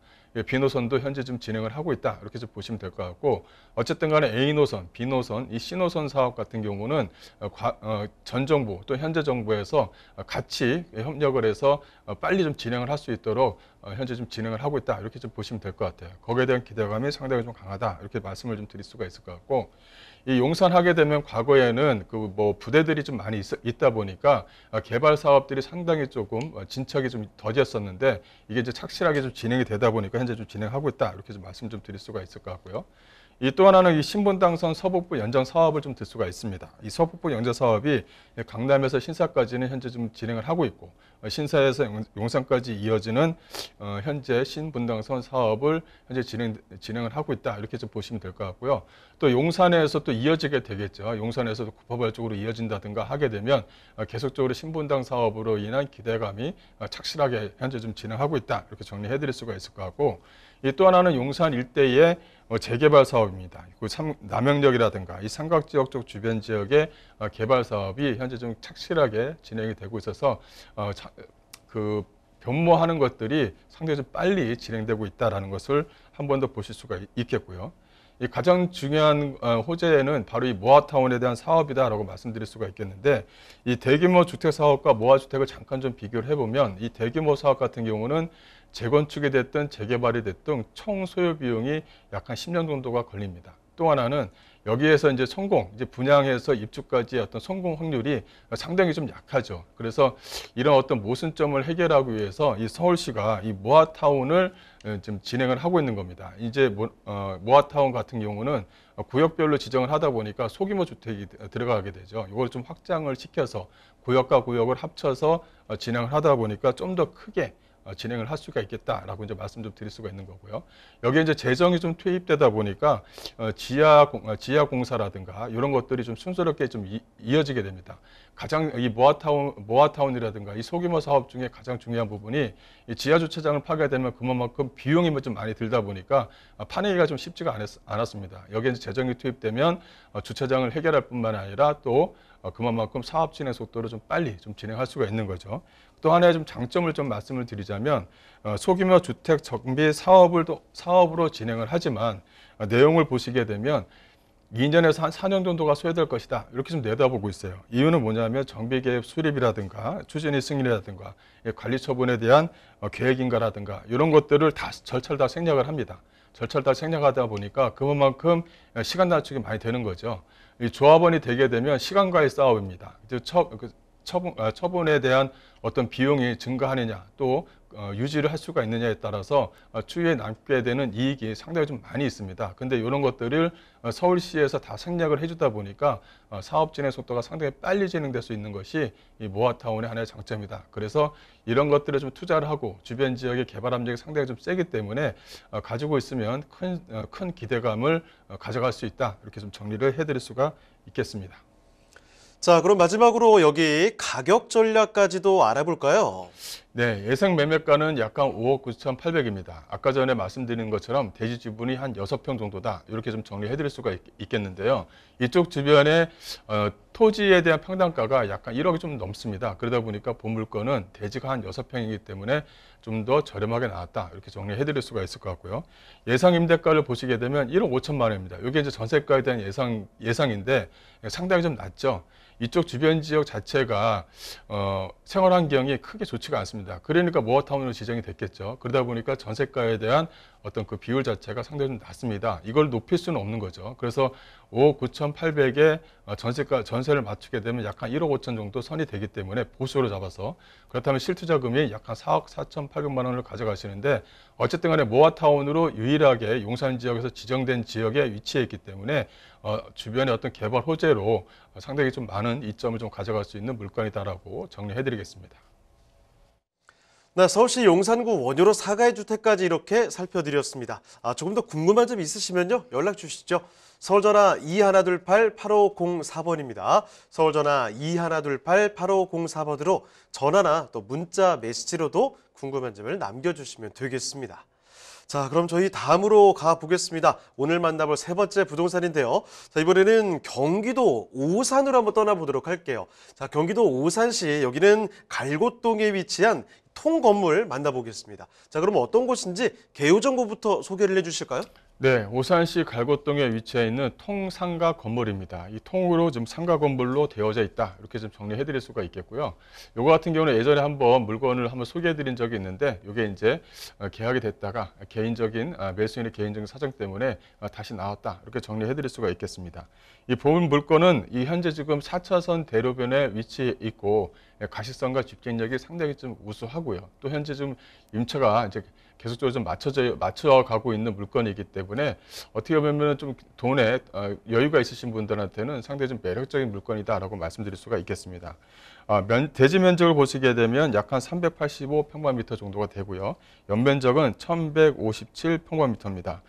B 노선도 현재 좀 진행을 하고 있다. 이렇게 좀 보시면 될 것 같고, 어쨌든 간에 A 노선, B 노선, 이 C 노선 사업 같은 경우는 전 정부 또 현재 정부에서 같이 협력을 해서 빨리 좀 진행을 할 수 있도록 현재 좀 진행을 하고 있다. 이렇게 좀 보시면 될 것 같아요. 거기에 대한 기대감이 상당히 좀 강하다. 이렇게 말씀을 좀 드릴 수가 있을 것 같고, 이 용산 하게 되면 과거에는 그 뭐 부대들이 좀 많이 있다 보니까 개발 사업들이 상당히 조금 진척이 좀 더뎠었는데, 이게 이제 착실하게 좀 진행이 되다 보니까 현재 좀 진행하고 있다. 이렇게 좀 말씀 좀 드릴 수가 있을 것 같고요. 이 또 하나는 이 신분당선 서북부 연장 사업을 좀 들 수가 있습니다. 이 서북부 연장 사업이 강남에서 신사까지는 현재 좀 진행을 하고 있고, 신사에서 용산까지 이어지는 현재 신분당선 사업을 현재 진행을 하고 있다. 이렇게 좀 보시면 될 것 같고요. 또 용산에서 또 이어지게 되겠죠. 용산에서도 구포발 쪽으로 이어진다든가 하게 되면 계속적으로 신분당 사업으로 인한 기대감이 착실하게 현재 좀 진행하고 있다. 이렇게 정리해 드릴 수가 있을 것 같고, 이 또 하나는 용산 일대의 재개발 사업입니다. 그 남영역이라든가 이 삼각지역 쪽 주변 지역의 개발 사업이 현재 좀 착실하게 진행이 되고 있어서 그 변모하는 것들이 상당히 좀 빨리 진행되고 있다는 것을 한 번 더 보실 수가 있겠고요. 이 가장 중요한 호재는 바로 이 모아타운에 대한 사업이다라고 말씀드릴 수가 있겠는데, 이 대규모 주택 사업과 모아주택을 잠깐 좀 비교를 해보면, 이 대규모 사업 같은 경우는 재건축이 됐든 재개발이 됐든 총 소요 비용이 약 한 10년 정도가 걸립니다. 또 하나는 여기에서 이제 이제 분양해서 입주까지의 어떤 성공 확률이 상당히 좀 약하죠. 그래서 이런 어떤 모순점을 해결하기 위해서 이 서울시가 이 모아타운을 지금 진행을 하고 있는 겁니다. 이제 모아타운 같은 경우는 구역별로 지정을 하다 보니까 소규모 주택이 들어가게 되죠. 이걸 좀 확장을 시켜서 구역과 구역을 합쳐서 진행을 하다 보니까 좀 더 크게 진행을 할 수가 있겠다라고 이제 말씀 좀 드릴 수가 있는 거고요. 여기에 이제 재정이 좀 투입되다 보니까 지하 공사라든가 이런 것들이 좀 순조롭게 좀 이어지게 됩니다. 가장 이 모아타운이라든가 이 소규모 사업 중에 가장 중요한 부분이 이 지하 주차장을 파게 되면 그만큼 비용이 좀 많이 들다 보니까 파내기가 좀 쉽지가 않았습니다. 여기에 이제 재정이 투입되면 주차장을 해결할 뿐만 아니라 또 그만큼 사업 진행 속도를 좀 빨리 좀 진행할 수가 있는 거죠. 또 하나의 좀 장점을 좀 말씀을 드리자면, 소규모 주택 정비 사업으로 진행을 하지만 내용을 보시게 되면 2년에서 한 4년 정도가 소요될 것이다. 이렇게 좀 내다보고 있어요. 이유는 뭐냐면 정비계획 수립이라든가 추진위 승인이라든가 관리 처분에 대한 계획인가라든가 이런 것들을 다 절차를 다 생략을 합니다. 절차를 다 생략하다 보니까 그만큼 시간 단축이 많이 되는 거죠. 이 조합원이 되게 되면 시간과의 싸움입니다. 처분에 대한 어떤 비용이 증가하느냐 또 유지를 할 수가 있느냐에 따라서 추후에 남게 되는 이익이 상당히 좀 많이 있습니다. 근데 이런 것들을 서울시에서 다 생략을 해주다 보니까 사업 진행 속도가 상당히 빨리 진행될 수 있는 것이 이 모아타운의 하나의 장점이다. 그래서 이런 것들을 좀 투자를 하고 주변 지역의 개발 압력이 상당히 좀 세기 때문에 가지고 있으면 큰 기대감을 가져갈 수 있다. 이렇게 좀 정리를 해드릴 수가 있겠습니다. 자, 그럼 마지막으로 여기 가격 전략까지도 알아볼까요? 네, 예상 매매가는 약 5억 9,800입니다. 아까 전에 말씀드린 것처럼 대지 지분이 한 6평 정도다. 이렇게 좀 정리해 드릴 수가 있겠는데요. 이쪽 주변에 토지에 대한 평당가가 약간 1억이 좀 넘습니다. 그러다 보니까 보물권은 대지가 한 6평이기 때문에 좀 더 저렴하게 나왔다. 이렇게 정리해 드릴 수가 있을 것 같고요. 예상 임대가를 보시게 되면 1억 5천만 원입니다. 이게 이제 전세가에 대한 예상인데 상당히 좀 낮죠. 이쪽 주변 지역 자체가 생활 환경이 크게 좋지가 않습니다. 맞습니다. 그러니까 모아타운으로 지정이 됐겠죠. 그러다 보니까 전세가에 대한 어떤 그 비율 자체가 상당히 좀 낮습니다. 이걸 높일 수는 없는 거죠. 그래서 5억 9,800에 전세를 맞추게 되면 약 한 1억 5천 정도 선이 되기 때문에 보수로 잡아서 그렇다면 실투자금이 약 한 4억 4,800만 원을 가져가시는데 어쨌든 간에 모아타운으로 유일하게 용산 지역에서 지정된 지역에 위치해 있기 때문에 주변의 어떤 개발 호재로 상당히 좀 많은 이점을 좀 가져갈 수 있는 물건이다라고 정리해드리겠습니다. 네, 서울시 용산구 원효로 사가의 주택까지 이렇게 살펴드렸습니다. 조금 더 궁금한 점 있으시면요, 연락 주시죠. 서울전화 2128-8504번입니다. 서울전화 2128-8504번으로 전화나 또 문자 메시지로도 궁금한 점을 남겨주시면 되겠습니다. 자, 그럼 저희 다음으로 가보겠습니다. 오늘 만나볼 세 번째 부동산인데요. 자, 이번에는 경기도 오산으로 한번 떠나보도록 할게요. 자, 경기도 오산시 여기는 갈곶동에 위치한 통건물 만나보겠습니다. 자, 그럼 어떤 곳인지 개요 정보부터 소개를 해주실까요? 네, 오산시 갈곶동에 위치해 있는 통상가 건물입니다. 이 통으로 지금 상가 건물로 되어져 있다. 이렇게 좀 정리해 드릴 수가 있겠고요. 요거 같은 경우는 예전에 한번 물건을 한번 소개해 드린 적이 있는데 이게 이제 계약이 됐다가 개인적인 매수인의 개인적인 사정 때문에 다시 나왔다. 이렇게 정리해 드릴 수가 있겠습니다. 이 본 물건은 이 현재 지금 4차선 대로변에 위치해 있고 가시성과 집행력이 상당히 좀 우수하고요. 또 현재 좀 임차가 이제 계속적으로 좀 맞춰가고 있는 물건이기 때문에 어떻게 보면 좀 돈에 여유가 있으신 분들한테는 상당히 좀 매력적인 물건이다라고 말씀드릴 수가 있겠습니다. 대지 면적을 보시게 되면 약 한 385평방미터 정도가 되고요. 연면적은 1157평방미터입니다.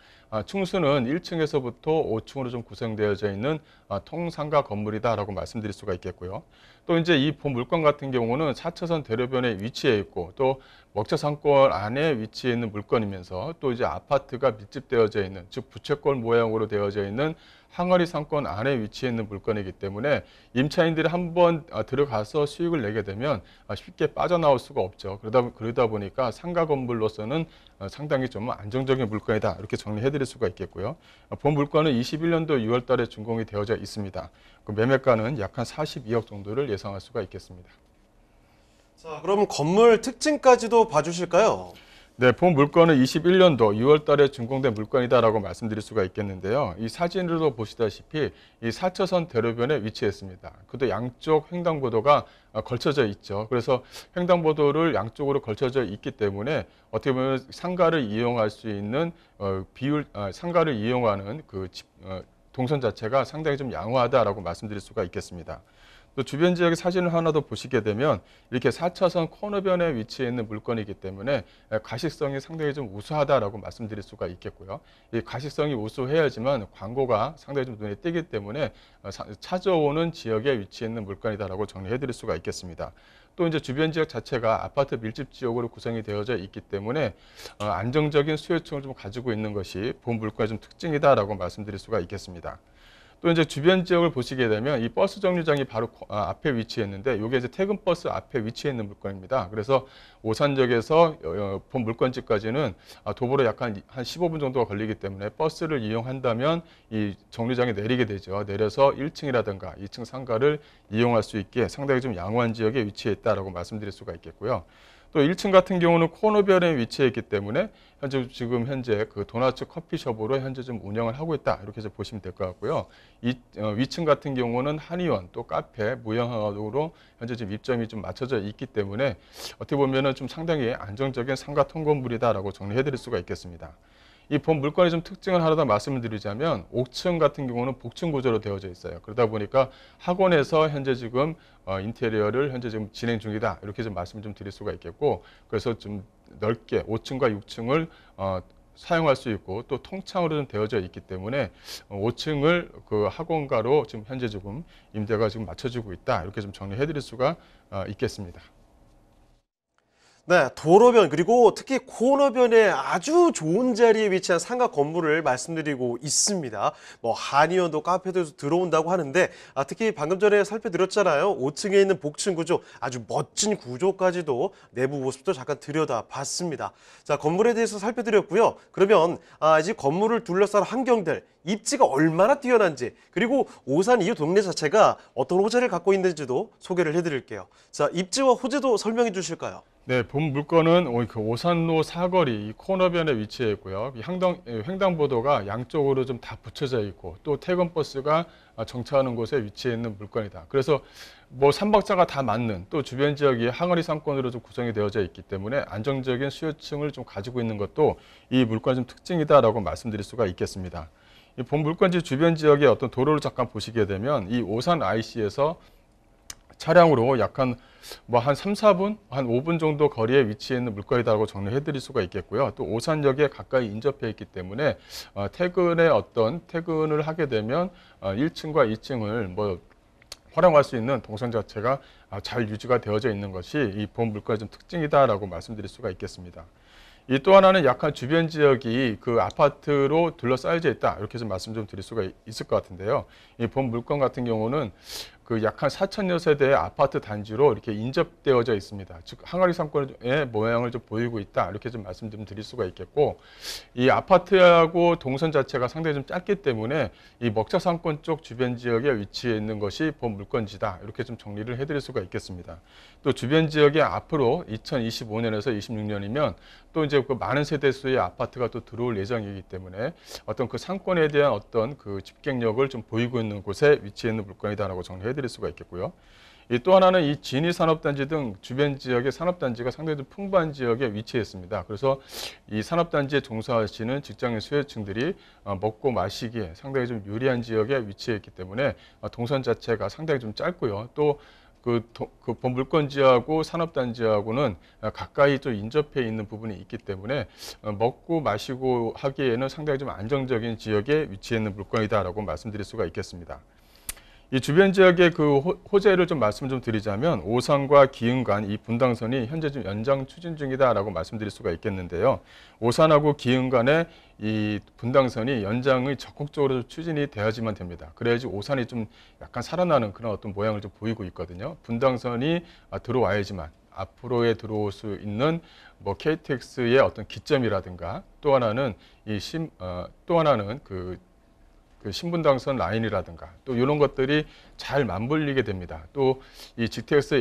층수는 1층에서부터 5층으로 좀 구성되어져 있는 통상가 건물이다라고 말씀드릴 수가 있겠고요. 또 이제 이 본 물건 같은 경우는 4차선 대로변에 위치해 있고 또 먹자 상권 안에 위치해 있는 물건이면서 또 이제 아파트가 밀집되어져 있는 즉 부채꼴 모양으로 되어져 있는 항아리 상권 안에 위치해 있는 물건이기 때문에 임차인들이 한번 들어가서 수익을 내게 되면 쉽게 빠져나올 수가 없죠. 그러다 보니까 상가 건물로서는 상당히 좀 안정적인 물건이다 이렇게 정리해 드릴 수가 있겠고요. 본 물건은 21년도 6월 달에 준공이 되어져 있습니다. 그 매매가는 약 한 42억 정도를 예상할 수가 있겠습니다. 자, 그럼 건물 특징까지도 봐주실까요? 네, 본 물건은 21년도 6월 달에 준공된 물건이다라고 말씀드릴 수가 있겠는데요. 이 사진으로 보시다시피 이 4차선 대로변에 위치했습니다. 그도 양쪽 횡단보도가 걸쳐져 있죠. 그래서 횡단보도를 양쪽으로 걸쳐져 있기 때문에 어떻게 보면 상가를 이용할 수 있는 상가를 이용하는 그 동선 자체가 상당히 좀 양호하다라고 말씀드릴 수가 있겠습니다. 또 주변 지역의 사진을 하나 더 보시게 되면 이렇게 4차선 코너변에 위치해 있는 물건이기 때문에 가시성이 상당히 좀 우수하다라고 말씀드릴 수가 있겠고요. 이 가시성이 우수해야지만 광고가 상당히 좀 눈에 띄기 때문에 찾아오는 지역에 위치해 있는 물건이다라고 정리해 드릴 수가 있겠습니다. 또 이제 주변 지역 자체가 아파트 밀집 지역으로 구성이 되어져 있기 때문에 안정적인 수요층을 좀 가지고 있는 것이 본 물건의 좀 특징이다라고 말씀드릴 수가 있겠습니다. 또 이제 주변 지역을 보시게 되면 이 버스 정류장이 바로 앞에 위치했는데 이게 이제 퇴근버스 앞에 위치해 있는 물건입니다. 그래서 오산역에서 본 물건지까지는 도보로 약 한 15분 정도가 걸리기 때문에 버스를 이용한다면 이 정류장에 내리게 되죠. 내려서 1층이라든가 2층 상가를 이용할 수 있게 상당히 좀 양호한 지역에 위치해 있다라고 말씀드릴 수가 있겠고요. 또 1층 같은 경우는 코너변에 위치해 있기 때문에 지금 현재 그 도나츠 커피숍으로 현재 좀 운영을 하고 있다 이렇게 해서 보시면 될 것 같고요. 위층 같은 경우는 한의원 또 카페 무형화로 현재 지금 입점이 좀 맞춰져 있기 때문에 어떻게 보면은 좀 상당히 안정적인 상가 통건물이다라고 정리해드릴 수가 있겠습니다. 이 본 물건의 좀 특징을 하나 더 말씀을 드리자면 옥층 같은 경우는 복층 구조로 되어져 있어요. 그러다 보니까 학원에서 현재 지금 인테리어를 현재 지금 진행 중이다 이렇게 좀 말씀 좀 드릴 수가 있겠고 그래서 좀 넓게 5층과 6층을 사용할 수 있고 또 통창으로 좀 되어져 있기 때문에 5층을 그 학원가로 지금 현재 지금 임대가 지금 맞춰지고 있다 이렇게 좀 정리해 드릴 수가 있겠습니다. 네, 도로변 그리고 특히 코너변에 아주 좋은 자리에 위치한 상가 건물을 말씀드리고 있습니다. 뭐 한의원도 카페도 들어온다고 하는데 특히 방금 전에 살펴드렸잖아요. 5층에 있는 복층 구조 아주 멋진 구조까지도 내부 모습도 잠깐 들여다봤습니다. 자, 건물에 대해서 살펴드렸고요. 그러면 이제 건물을 둘러싼 환경들 입지가 얼마나 뛰어난지 그리고 오산 이후 동네 자체가 어떤 호재를 갖고 있는지도 소개를 해드릴게요. 자, 입지와 호재도 설명해 주실까요? 네, 본 물건은 그 오산로 사거리 이 코너변에 위치해 있고요. 이 횡단보도가 양쪽으로 좀 다 붙여져 있고 또 퇴근버스가 정차하는 곳에 위치해 있는 물건이다. 그래서 뭐 삼박자가 다 맞는 또 주변 지역이 항아리 상권으로 좀 구성이 되어져 있기 때문에 안정적인 수요층을 좀 가지고 있는 것도 이 물건의 좀 특징이다라고 말씀드릴 수가 있겠습니다. 이 본 물건지 주변 지역의 어떤 도로를 잠깐 보시게 되면 이 오산 IC에서 차량으로 약간 뭐 한 3, 4분, 한 5분 정도 거리에 위치해 있는 물건이라고 정리해 드릴 수가 있겠고요. 또 오산역에 가까이 인접해 있기 때문에 퇴근을 하게 되면 1층과 2층을 뭐 활용할 수 있는 동선 자체가 잘 유지가 되어져 있는 것이 이 본 물건의 좀 특징이다라고 말씀드릴 수가 있겠습니다. 이 또 하나는 약간 주변 지역이 그 아파트로 둘러싸여져 있다. 이렇게 좀 말씀 좀 드릴 수가 있을 것 같은데요. 이 본 물건 같은 경우는 그 약 한 4천여 세대의 아파트 단지로 이렇게 인접되어져 있습니다. 즉 항아리 상권의 모양을 좀 보이고 있다. 이렇게 좀 말씀 좀 드릴 수가 있겠고, 이 아파트하고 동선 자체가 상당히 좀 짧기 때문에 이 먹자 상권 쪽 주변 지역에 위치해 있는 것이 본 물건지다. 이렇게 좀 정리를 해드릴 수가 있겠습니다. 또 주변 지역에 앞으로 2025년에서 26년이면 또 이제 그 많은 세대수의 아파트가 또 들어올 예정이기 때문에 어떤 그 상권에 대한 어떤 그 집객력을 좀 보이고 있는 곳에 위치해 있는 물건이다라고 정리해 드릴 수가 있겠고요. 또 하나는 이 진위 산업단지 등 주변 지역의 산업단지가 상당히 좀 풍부한 지역에 위치해 있습니다. 그래서 이 산업단지에 종사하시는 직장인 수요층들이 먹고 마시기에 상당히 좀 유리한 지역에 위치해 있기 때문에 동선 자체가 상당히 좀 짧고요. 또 그 본 물건지하고 산업단지하고는 가까이 좀 인접해 있는 부분이 있기 때문에 먹고 마시고 하기에는 상당히 좀 안정적인 지역에 위치해 있는 물건이다라고 말씀드릴 수가 있겠습니다. 이 주변 지역의 그 호재를 좀 말씀 좀 드리자면 오산과 기흥 간 이 분당선이 현재 좀 연장 추진 중이다라고 말씀드릴 수가 있겠는데요. 오산하고 기흥 간의 이 분당선이 연장이 적극적으로 추진이 돼야지만 됩니다. 그래야지 오산이 좀 약간 살아나는 그런 어떤 모양을 좀 보이고 있거든요. 분당선이 들어와야지만 앞으로에 들어올 수 있는 뭐 KTX의 어떤 기점이라든가 또 하나는 그 신분당선 라인이라든가 또 이런 것들이 잘 맞물리게 됩니다. 또 이 GTX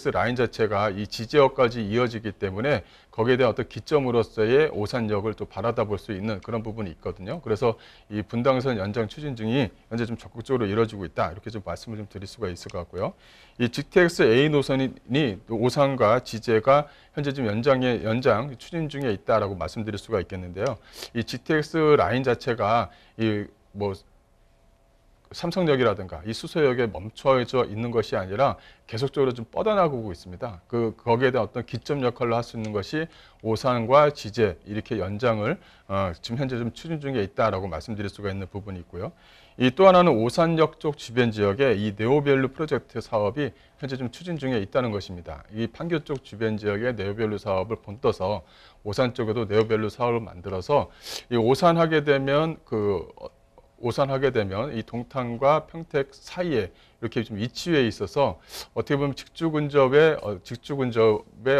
라인 자체가 이 지지역까지 이어지기 때문에 거기에 대한 어떤 기점으로서의 오산역을 또 바라다 볼 수 있는 그런 부분이 있거든요. 그래서 이 분당선 연장 추진 중이 현재 좀 적극적으로 이루어지고 있다. 이렇게 좀 말씀을 좀 드릴 수가 있을 것 같고요. 이 GTX A 노선이 오산과 지제가 현재 지금 연장 추진 중에 있다라고 말씀드릴 수가 있겠는데요. 이 GTX 라인 자체가 뭐 삼성역이라든가 이 수서역에 멈춰져 있는 것이 아니라 계속적으로 좀 뻗어나가고 있습니다. 거기에 대한 어떤 기점 역할을 할 수 있는 것이 오산과 지제 이렇게 연장을 지금 현재 좀 추진 중에 있다라고 말씀드릴 수가 있는 부분이 있고요. 이 또 하나는 오산역 쪽 주변 지역에 이 네오밸류 프로젝트 사업이 현재 좀 추진 중에 있다는 것입니다. 이 판교 쪽 주변 지역에 네오밸류 사업을 본떠서 오산 쪽에도 네오밸류 사업을 만들어서 이 오산하게 되면 이 동탄과 평택 사이에 이렇게 좀 위치해 있어서 어떻게 보면 직주 근접의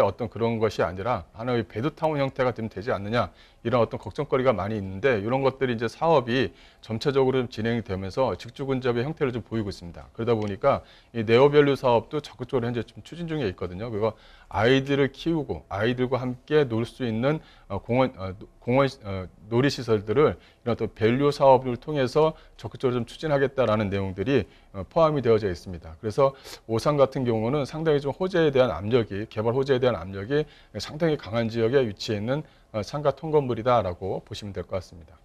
어떤 그런 것이 아니라 하나의 베드타운 형태가 되지 않느냐 이런 어떤 걱정거리가 많이 있는데 이런 것들이 이제 사업이 점차적으로 좀 진행이 되면서 직주 근접의 형태를 좀 보이고 있습니다. 그러다 보니까 이 네오밸류 사업도 적극적으로 현재 좀 추진 중에 있거든요. 그리고 아이들을 키우고 아이들과 함께 놀 수 있는 놀이시설들을 이런 어떤 밸류 사업을 통해서 적극적으로 좀 추진하겠다라는 내용들이 포함이 되어져 있습니다. 그래서 오산 같은 경우는 상당히 좀 개발 호재에 대한 압력이 상당히 강한 지역에 위치해 있는 상가 통건물이다라고 보시면 될 것 같습니다.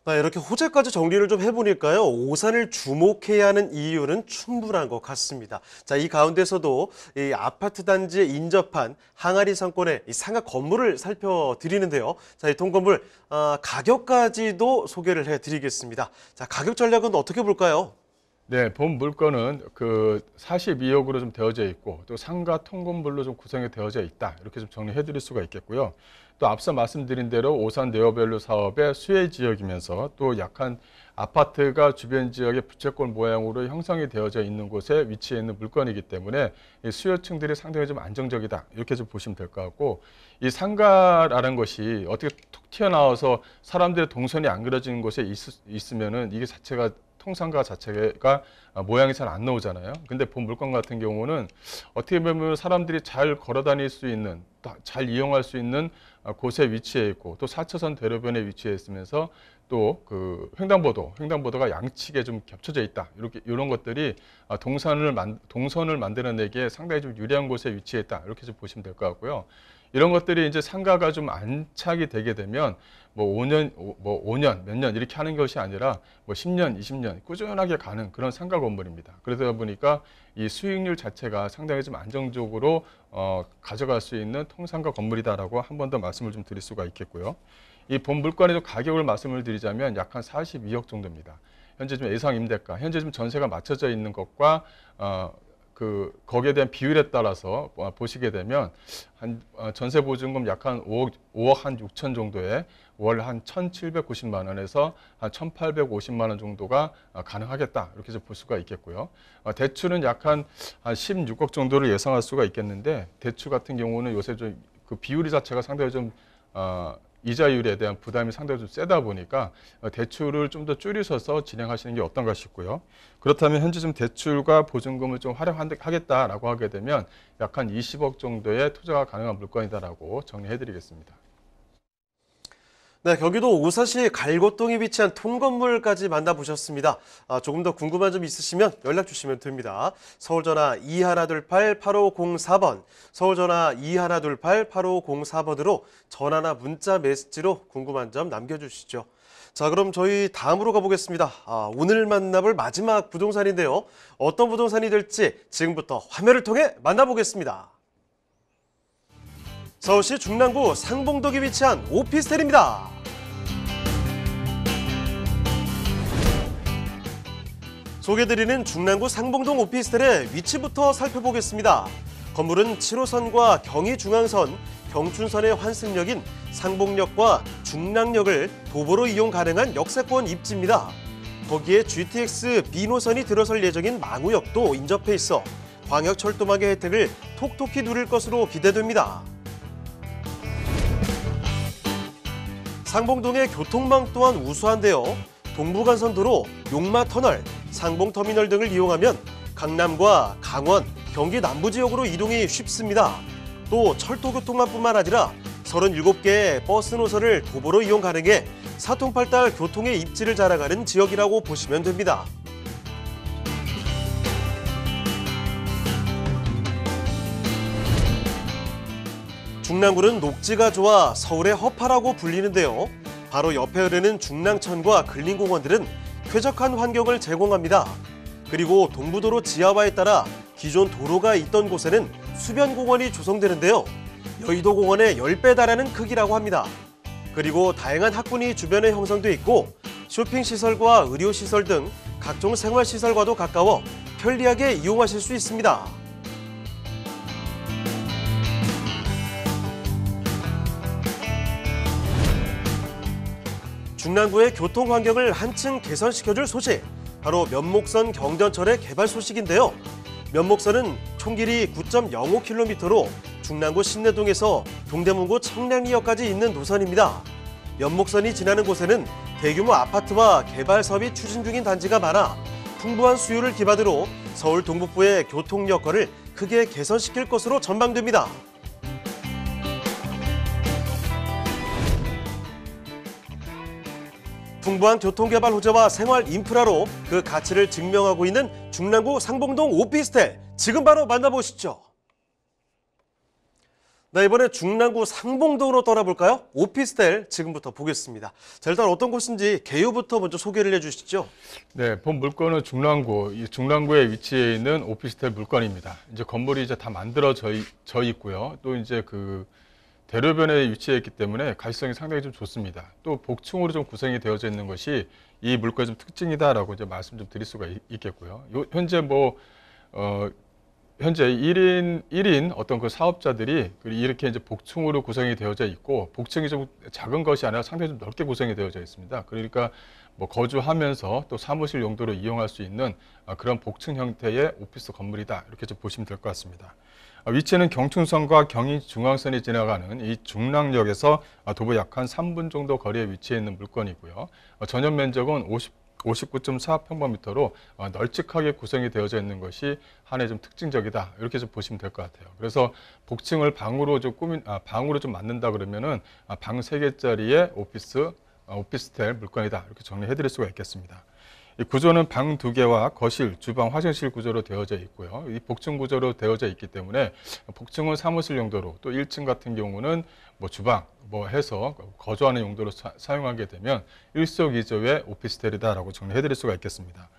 이렇게 호재까지 정리를 좀 해보니까요. 오산을 주목해야 하는 이유는 충분한 것 같습니다. 자, 이 가운데서도 이 아파트 단지에 인접한 항아리 상권의 이 상가 건물을 살펴드리는데요. 자, 이 통건물 가격까지도 소개를 해드리겠습니다. 자, 가격 전략은 어떻게 볼까요? 네, 본 물건은 그 42억으로 좀 되어져 있고 또 상가 통건물로 좀 구성이 되어져 있다. 이렇게 좀 정리해 드릴 수가 있겠고요. 또 앞서 말씀드린 대로 오산 네오밸류 사업의 수혜 지역이면서 또 약한 아파트가 주변 지역의 부채꼴 모양으로 형성이 되어져 있는 곳에 위치해 있는 물건이기 때문에 이 수요층들이 상당히 좀 안정적이다. 이렇게 좀 보시면 될 것 같고 이 상가라는 것이 어떻게 툭 튀어나와서 사람들의 동선이 안 그려지는 곳에 있으면은 이게 자체가 통상가 자체가 모양이 잘 안 나오잖아요. 근데 본 물건 같은 경우는 어떻게 보면 사람들이 잘 걸어 다닐 수 있는, 잘 이용할 수 있는 곳에 위치해 있고, 또 4차선 대로변에 위치해 있으면서 또 그 횡단보도가 양측에 좀 겹쳐져 있다. 이런 것들이 동선을 만들어내기에 상당히 좀 유리한 곳에 위치해 있다. 이렇게 좀 보시면 될 것 같고요. 이런 것들이 이제 상가가 좀 안착이 되게 되면 뭐 5년, 몇 년 이렇게 하는 것이 아니라 뭐 10년, 20년 꾸준하게 가는 그런 상가 건물입니다. 그러다 보니까 이 수익률 자체가 상당히 좀 안정적으로 가져갈 수 있는 통상가 건물이다라고 한 번 더 말씀을 좀 드릴 수가 있겠고요. 이 본 물건의 좀 가격을 말씀을 드리자면 약 한 42억 정도입니다. 현재 좀 예상 임대가, 현재 좀 전세가 맞춰져 있는 것과 거기에 대한 비율에 따라서 보시게 되면 전세 보증금 약 한 5억 한 6천 정도에 월 한 1,790만 원에서 한 1,850만 원 정도가 가능하겠다. 이렇게 볼 수가 있겠고요. 대출은 약 한 16억 정도를 예상할 수가 있겠는데, 대출 같은 경우는 요새 좀 그 비율이 자체가 상당히 좀 이자율에 대한 부담이 상당히 좀 세다 보니까 대출을 좀 더 줄이셔서 진행하시는 게 어떤가 싶고요. 그렇다면 현재 좀 대출과 보증금을 좀 활용하겠다라고 하게 되면 약 한 20억 정도의 투자가 가능한 물건이다라고 정리해 드리겠습니다. 네, 경기도 우사시 갈고동에 위치한 통건물까지 만나보셨습니다. 조금 더 궁금한 점 있으시면 연락 주시면 됩니다. 서울전화 2128-8504번, 서울전화 2128-8504번으로 전화나 문자 메시지로 궁금한 점 남겨주시죠. 자, 그럼 저희 다음으로 가보겠습니다. 오늘 만나볼 마지막 부동산인데요. 어떤 부동산이 될지 지금부터 화면을 통해 만나보겠습니다. 서울시 중랑구 상봉동에 위치한 오피스텔입니다. 소개드리는 중랑구 상봉동 오피스텔의 위치부터 살펴보겠습니다. 건물은 7호선과 경의중앙선, 경춘선의 환승역인 상봉역과 중랑역을 도보로 이용 가능한 역세권 입지입니다. 거기에 GTX B노선이 들어설 예정인 망우역도 인접해 있어 광역철도망의 혜택을 톡톡히 누릴 것으로 기대됩니다. 상봉동의 교통망 또한 우수한데요. 동부간선도로, 용마터널, 상봉터미널 등을 이용하면 강남과 강원, 경기 남부지역으로 이동이 쉽습니다. 또 철도교통망뿐만 아니라 37개의 버스 노선을 도보로 이용 가능해 사통팔달 교통의 입지를 자랑하는 지역이라고 보시면 됩니다. 중랑구는 녹지가 좋아 서울의 허파라고 불리는데요. 바로 옆에 흐르는 중랑천과 근린공원들은 쾌적한 환경을 제공합니다. 그리고 동부도로 지하화에 따라 기존 도로가 있던 곳에는 수변공원이 조성되는데요. 여의도공원의 10배 달하는 크기라고 합니다. 그리고 다양한 학군이 주변에 형성돼 있고 쇼핑시설과 의료시설 등 각종 생활시설과도 가까워 편리하게 이용하실 수 있습니다. 중랑구의 교통 환경을 한층 개선시켜줄 소식, 바로 면목선 경전철의 개발 소식인데요. 면목선은 총 길이 9.05km로 중랑구 신내동에서 동대문구 청량리역까지 있는 노선입니다. 면목선이 지나는 곳에는 대규모 아파트와 개발 사업이 추진 중인 단지가 많아 풍부한 수요를 기반으로 서울 동북부의 교통 여건을 크게 개선시킬 것으로 전망됩니다. 풍부한 교통개발 호재와 생활 인프라로 그 가치를 증명하고 있는 중랑구 상봉동 오피스텔, 지금 바로 만나보시죠. 네, 이번에 중랑구 상봉동으로 떠나볼까요? 오피스텔 지금부터 보겠습니다. 자, 일단 어떤 곳인지 개요부터 먼저 소개를 해주시죠. 네, 본 물건은 중랑구에 위치해 있는 오피스텔 물건입니다. 이제 건물이 이제 다 만들어져 있고요. 또 이제 그 대로변에 위치해 있기 때문에 가시성이 상당히 좀 좋습니다. 또 복층으로 좀 구성이 되어져 있는 것이 이 물건의 좀 특징이다라고 이제 말씀 좀 드릴 수가 있겠고요. 현재 현재 1인 어떤 그 사업자들이 이렇게 이제 복층으로 구성이 되어져 있고, 복층이 좀 작은 것이 아니라 상당히 좀 넓게 구성이 되어져 있습니다. 그러니까 거주하면서 또 사무실 용도로 이용할 수 있는 그런 복층 형태의 오피스 건물이다, 이렇게 좀 보시면 될 것 같습니다. 위치는 경춘선과 경의중앙선이 지나가는 이 중랑역에서 도보 약 한 3분 정도 거리에 위치해 있는 물건이고요. 전용 면적은 59.4평방미터로 널찍하게 구성이 되어져 있는 것이 한해 좀 특징적이다. 이렇게 좀 보시면 될 것 같아요. 그래서 복층을 방으로 좀 만든다 그러면은 방 3개짜리의 오피스텔 물건이다. 이렇게 정리해 드릴 수가 있겠습니다. 이 구조는 방 2개와 거실, 주방, 화장실 구조로 되어져 있고요. 이 복층 구조로 되어져 있기 때문에 복층은 사무실 용도로, 또 1층 같은 경우는 뭐 주방 해서 거주하는 용도로 사용하게 되면 일석이조의 오피스텔이다라고 정리해 드릴 수가 있겠습니다.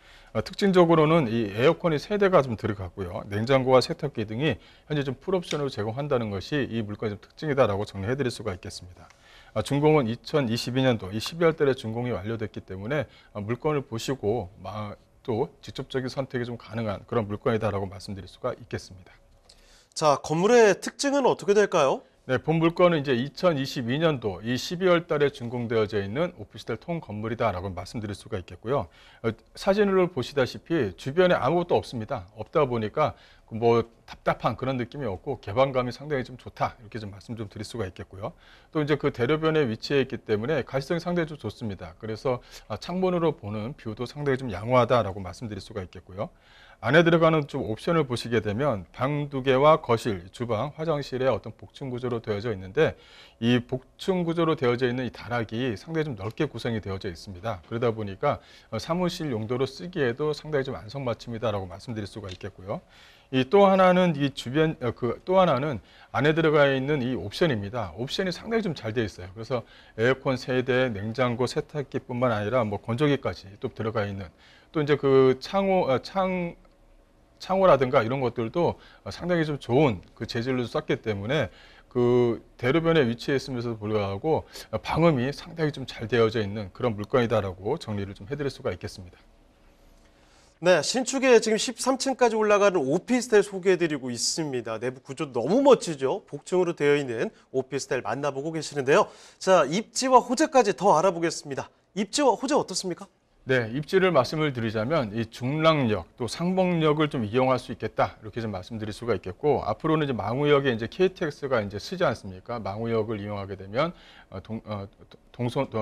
특징적으로는 이 에어컨이 3대가 좀 들어가고요. 냉장고와 세탁기 등이 현재 좀 풀옵션으로 제공한다는 것이 이 물건의 좀 특징이다라고 정리해 드릴 수가 있겠습니다. 준공은 2022년도 이 12월 달에 준공이 완료됐기 때문에 물건을 보시고 또 직접적인 선택이 좀 가능한 그런 물건이다라고 말씀드릴 수가 있겠습니다. 자, 건물의 특징은 어떻게 될까요? 네, 본 물건은 이제 2022년도 이 12월 달에 준공되어져 있는 오피스텔 통 건물이다라고 말씀드릴 수가 있겠고요. 사진으로 보시다시피 주변에 아무것도 없습니다. 없다 보니까 뭐 답답한 그런 느낌이 없고 개방감이 상당히 좀 좋다. 이렇게 좀 말씀 좀 드릴 수가 있겠고요. 또 이제 그 대로변에 위치해 있기 때문에 가시성이 상당히 좀 좋습니다. 그래서 창문으로 보는 뷰도 상당히 좀 양호하다라고 말씀드릴 수가 있겠고요. 안에 들어가는 좀 옵션을 보시게 되면 방 2개와 거실, 주방, 화장실의 어떤 복층 구조로 되어져 있는데 이 복층 구조로 되어져 있는 이 다락이 상당히 좀 넓게 구성이 되어져 있습니다. 그러다 보니까 사무실 용도로 쓰기에도 상당히 좀 안성맞춤이다라고 말씀드릴 수가 있겠고요. 이 또 하나는 또 하나는 안에 들어가 있는 이 옵션입니다. 옵션이 상당히 좀 잘 되어 있어요. 그래서 에어컨 3대, 냉장고, 세탁기뿐만 아니라 뭐 건조기까지 또 들어가 있는 또 이제 그 창호라든가 이런 것들도 상당히 좀 좋은 그 재질로 썼기 때문에 그 대로변에 위치해 있으면서도 불구하고 방음이 상당히 좀 잘 되어져 있는 그런 물건이다라고 정리를 좀 해드릴 수가 있겠습니다. 네, 신축에 지금 13층까지 올라가는 오피스텔 소개해드리고 있습니다. 내부 구조 너무 멋지죠? 복층으로 되어 있는 오피스텔 만나보고 계시는데요. 자, 입지와 호재까지 더 알아보겠습니다. 입지와 호재 어떻습니까? 네, 입지를 말씀을 드리자면 이 중랑역 또 상봉역을 좀 이용할 수 있겠다 이렇게 좀 말씀드릴 수가 있겠고 앞으로는 이제 망우역에 이제 KTX가 이제 쓰지 않습니까? 망우역을 이용하게 되면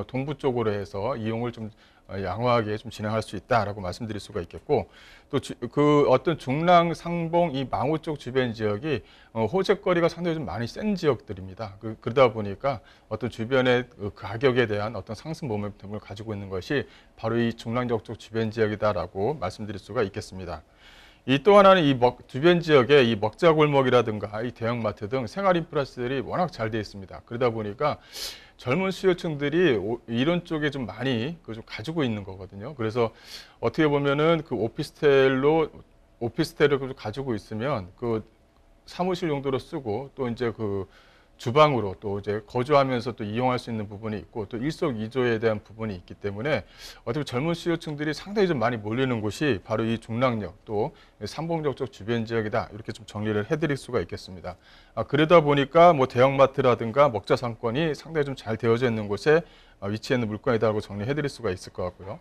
동부 쪽으로 해서 이용을 좀 양호하게 좀 진행할 수 있다라고 말씀드릴 수가 있겠고 또 그 어떤 중랑 상봉 이 망우 쪽 주변 지역이 호재거리가 상당히 좀 많이 센 지역들입니다. 그러다 보니까 어떤 주변의 그 가격에 대한 어떤 상승 모멘텀을 가지고 있는 것이 바로 이 중랑역 쪽 주변 지역이다라고 말씀드릴 수가 있겠습니다. 이 또 하나는 이 주변 지역에 이 먹자골목이라든가 이 대형마트 등 생활 인프라시설이 워낙 잘 되어 있습니다. 그러다 보니까 젊은 수요층들이 이런 쪽에 좀 많이 좀 가지고 있는 거거든요. 그래서 어떻게 보면은 그 오피스텔을 가지고 있으면 그 사무실 용도로 쓰고 또 이제 그 주방으로 또 이제 거주하면서 또 이용할 수 있는 부분이 있고 또 일석이조에 대한 부분이 있기 때문에 어떻게 젊은 수요층들이 상당히 좀 많이 몰리는 곳이 바로 이 중랑역 또 삼봉역 쪽 주변 지역이다 이렇게 좀 정리를 해드릴 수가 있겠습니다. 그러다 보니까 뭐 대형마트라든가 먹자 상권이 상당히 좀 잘 되어져 있는 곳에 위치해 있는 물건이다라고 정리해드릴 수가 있을 것 같고요.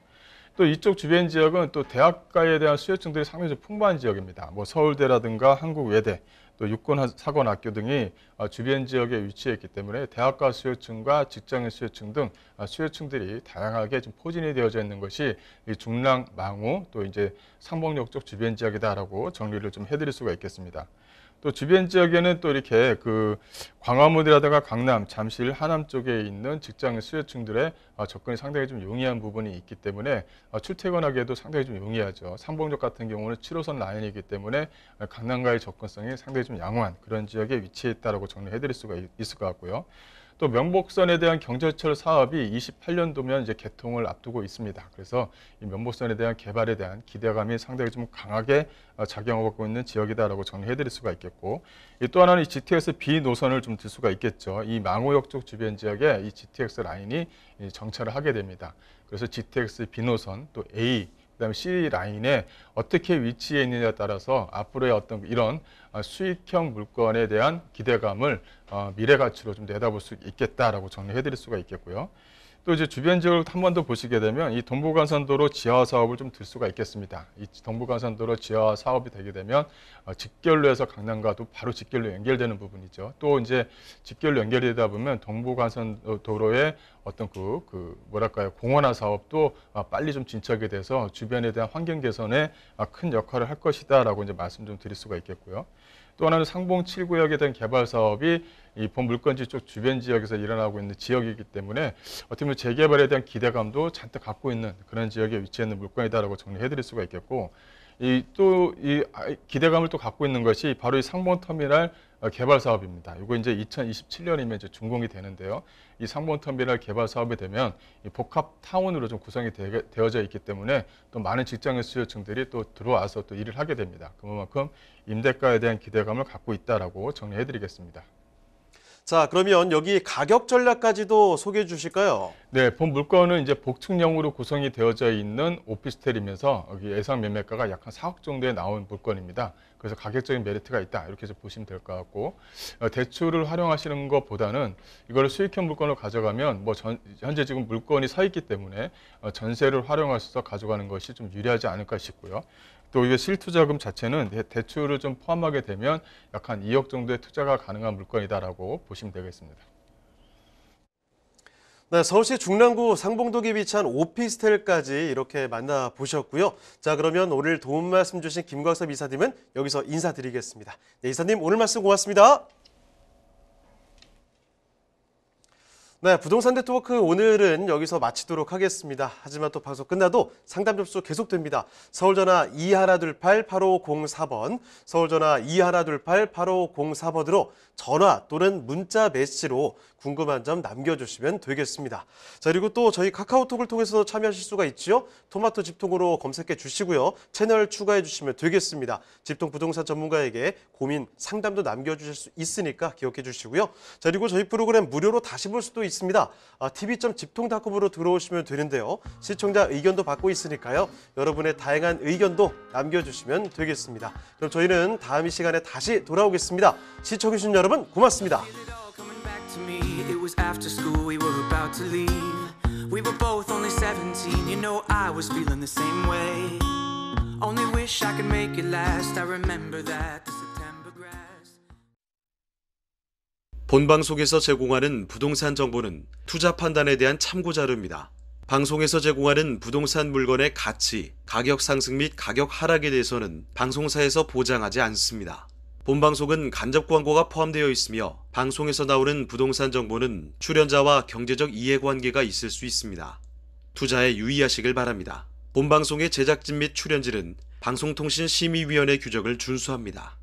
또 이쪽 주변 지역은 또 대학가에 대한 수요층들이 상당히 좀 풍부한 지역입니다. 뭐 서울대라든가 한국외대 또 육군사관학교 등이 주변 지역에 위치해 있기 때문에 대학가 수요층과 직장인 수요층 등 수요층들이 다양하게 좀 포진이 되어져 있는 것이 이 중랑, 망우 또 이제 상봉역 쪽 주변 지역이다라고 정리를 좀 해드릴 수가 있겠습니다. 또 주변 지역에는 또 이렇게 그 광화문이라든가 강남, 잠실, 하남 쪽에 있는 직장인 수요층들의 접근이 상당히 좀 용이한 부분이 있기 때문에 출퇴근하기에도 상당히 좀 용이하죠. 상봉역 같은 경우는 7호선 라인이기 때문에 강남과의 접근성이 상당히 좀 양호한 그런 지역에 위치해 있다라고 정리해드릴 수가 있을 것 같고요. 또 명복선에 대한 경전철 사업이 28년도면 이제 개통을 앞두고 있습니다. 그래서 이 명복선에 대한 개발에 대한 기대감이 상당히 좀 강하게 작용하고 있는 지역이다라고 정리해드릴 수가 있겠고, 또 하나는 이 GTX B 노선을 좀 들 수가 있겠죠. 이 망우역 쪽 주변 지역에 이 GTX 라인이 정차를 하게 됩니다. 그래서 GTX B 노선 또 A 그다음에 C 라인에 어떻게 위치해 있느냐에 따라서 앞으로의 어떤 이런 수익형 물건에 대한 기대감을 미래 가치로 좀 내다볼 수 있겠다라고 정리해 드릴 수가 있겠고요. 또 이제 주변 지역을 한 번 더 보시게 되면 이 동부간선도로 지하 사업을 좀 들 수가 있겠습니다. 이 동부간선도로 지하 사업이 되게 되면 직결로 해서 강남과도 바로 직결로 연결되는 부분이죠. 또 이제 직결로 연결되다 보면 동부간선도로의 어떤 뭐랄까요, 공원화 사업도 빨리 좀 진척이 돼서 주변에 대한 환경 개선에 큰 역할을 할 것이다라고 이제 말씀 좀 드릴 수가 있겠고요. 또 하나는 상봉 7구역에 대한 개발 사업이 이 본 물건지 쪽 주변 지역에서 일어나고 있는 지역이기 때문에 어떻게 보면 재개발에 대한 기대감도 잔뜩 갖고 있는 그런 지역에 위치해 있는 물건이다라고 정리해 드릴 수가 있겠고, 이 기대감을 또 갖고 있는 것이 바로 이 상봉 터미널 개발 사업입니다. 이거 이제 2027년이면 이제 준공이 되는데요. 이 상봉 터미널 개발 사업이 되면 이 복합 타운으로 좀 구성이 되어져 있기 때문에 또 많은 직장인 수요층들이 또 들어와서 또 일을 하게 됩니다. 그만큼 임대가에 대한 기대감을 갖고 있다라고 정리해 드리겠습니다. 자, 그러면 여기 가격 전략까지도 소개해 주실까요? 네, 본 물건은 이제 복층형으로 구성이 되어져 있는 오피스텔이면서 여기 예상 매매가가 약 한 4억 정도에 나온 물건입니다. 그래서 가격적인 메리트가 있다, 이렇게 해서 보시면 될 것 같고, 대출을 활용하시는 것보다는 이걸 수익형 물건을 가져가면 현재 지금 물건이 서 있기 때문에 전세를 활용하셔서 가져가는 것이 좀 유리하지 않을까 싶고요. 또 이게 실투자금 자체는 대출을 좀 포함하게 되면 약 한 2억 정도의 투자가 가능한 물건이다라고 보시면 되겠습니다. 네, 서울시 중랑구 상봉동에 위치한 오피스텔까지 이렇게 만나보셨고요. 자, 그러면 오늘 도움 말씀 주신 김광섭 이사님은 여기서 인사드리겠습니다. 네, 이사님 오늘 말씀 고맙습니다. 네, 부동산 네트워크 오늘은 여기서 마치도록 하겠습니다. 하지만 또 방송 끝나도 상담 접수 계속됩니다. 서울전화 2128-8504번, 서울전화 2128-8504번으로 전화 또는 문자 메시지로 궁금한 점 남겨주시면 되겠습니다. 자, 그리고 또 저희 카카오톡을 통해서 참여하실 수가 있죠. 토마토 집통으로 검색해 주시고요. 채널 추가해 주시면 되겠습니다. 집통 부동산 전문가에게 고민 상담도 남겨주실 수 있으니까 기억해 주시고요. 자, 그리고 저희 프로그램 무료로 다시 볼 수도 있습니다. tv.집통닷컴으로 들어오시면 되는데요. 시청자 의견도 받고 있으니까요. 여러분의 다양한 의견도 남겨주시면 되겠습니다. 그럼 저희는 다음 이 시간에 다시 돌아오겠습니다. 시청해주신 여러분 고맙습니다. It was after school, we were about to leave. We were both only 17, you know I was feeling the same way. Only wish I could make it last, I remember that the September grass. 본 방송에서 제공하는 부동산 정보는 투자 판단에 대한 참고 자료입니다. 방송에서 제공하는 부동산 물건의 가치, 가격 상승 및 가격 하락에 대해서는 방송사에서 보장하지 않습니다. 본 방송은 간접 광고가 포함되어 있으며 방송에서 나오는 부동산 정보는 출연자와 경제적 이해관계가 있을 수 있습니다. 투자에 유의하시길 바랍니다. 본 방송의 제작진 및 출연진은 방송통신심의위원회 규정을 준수합니다.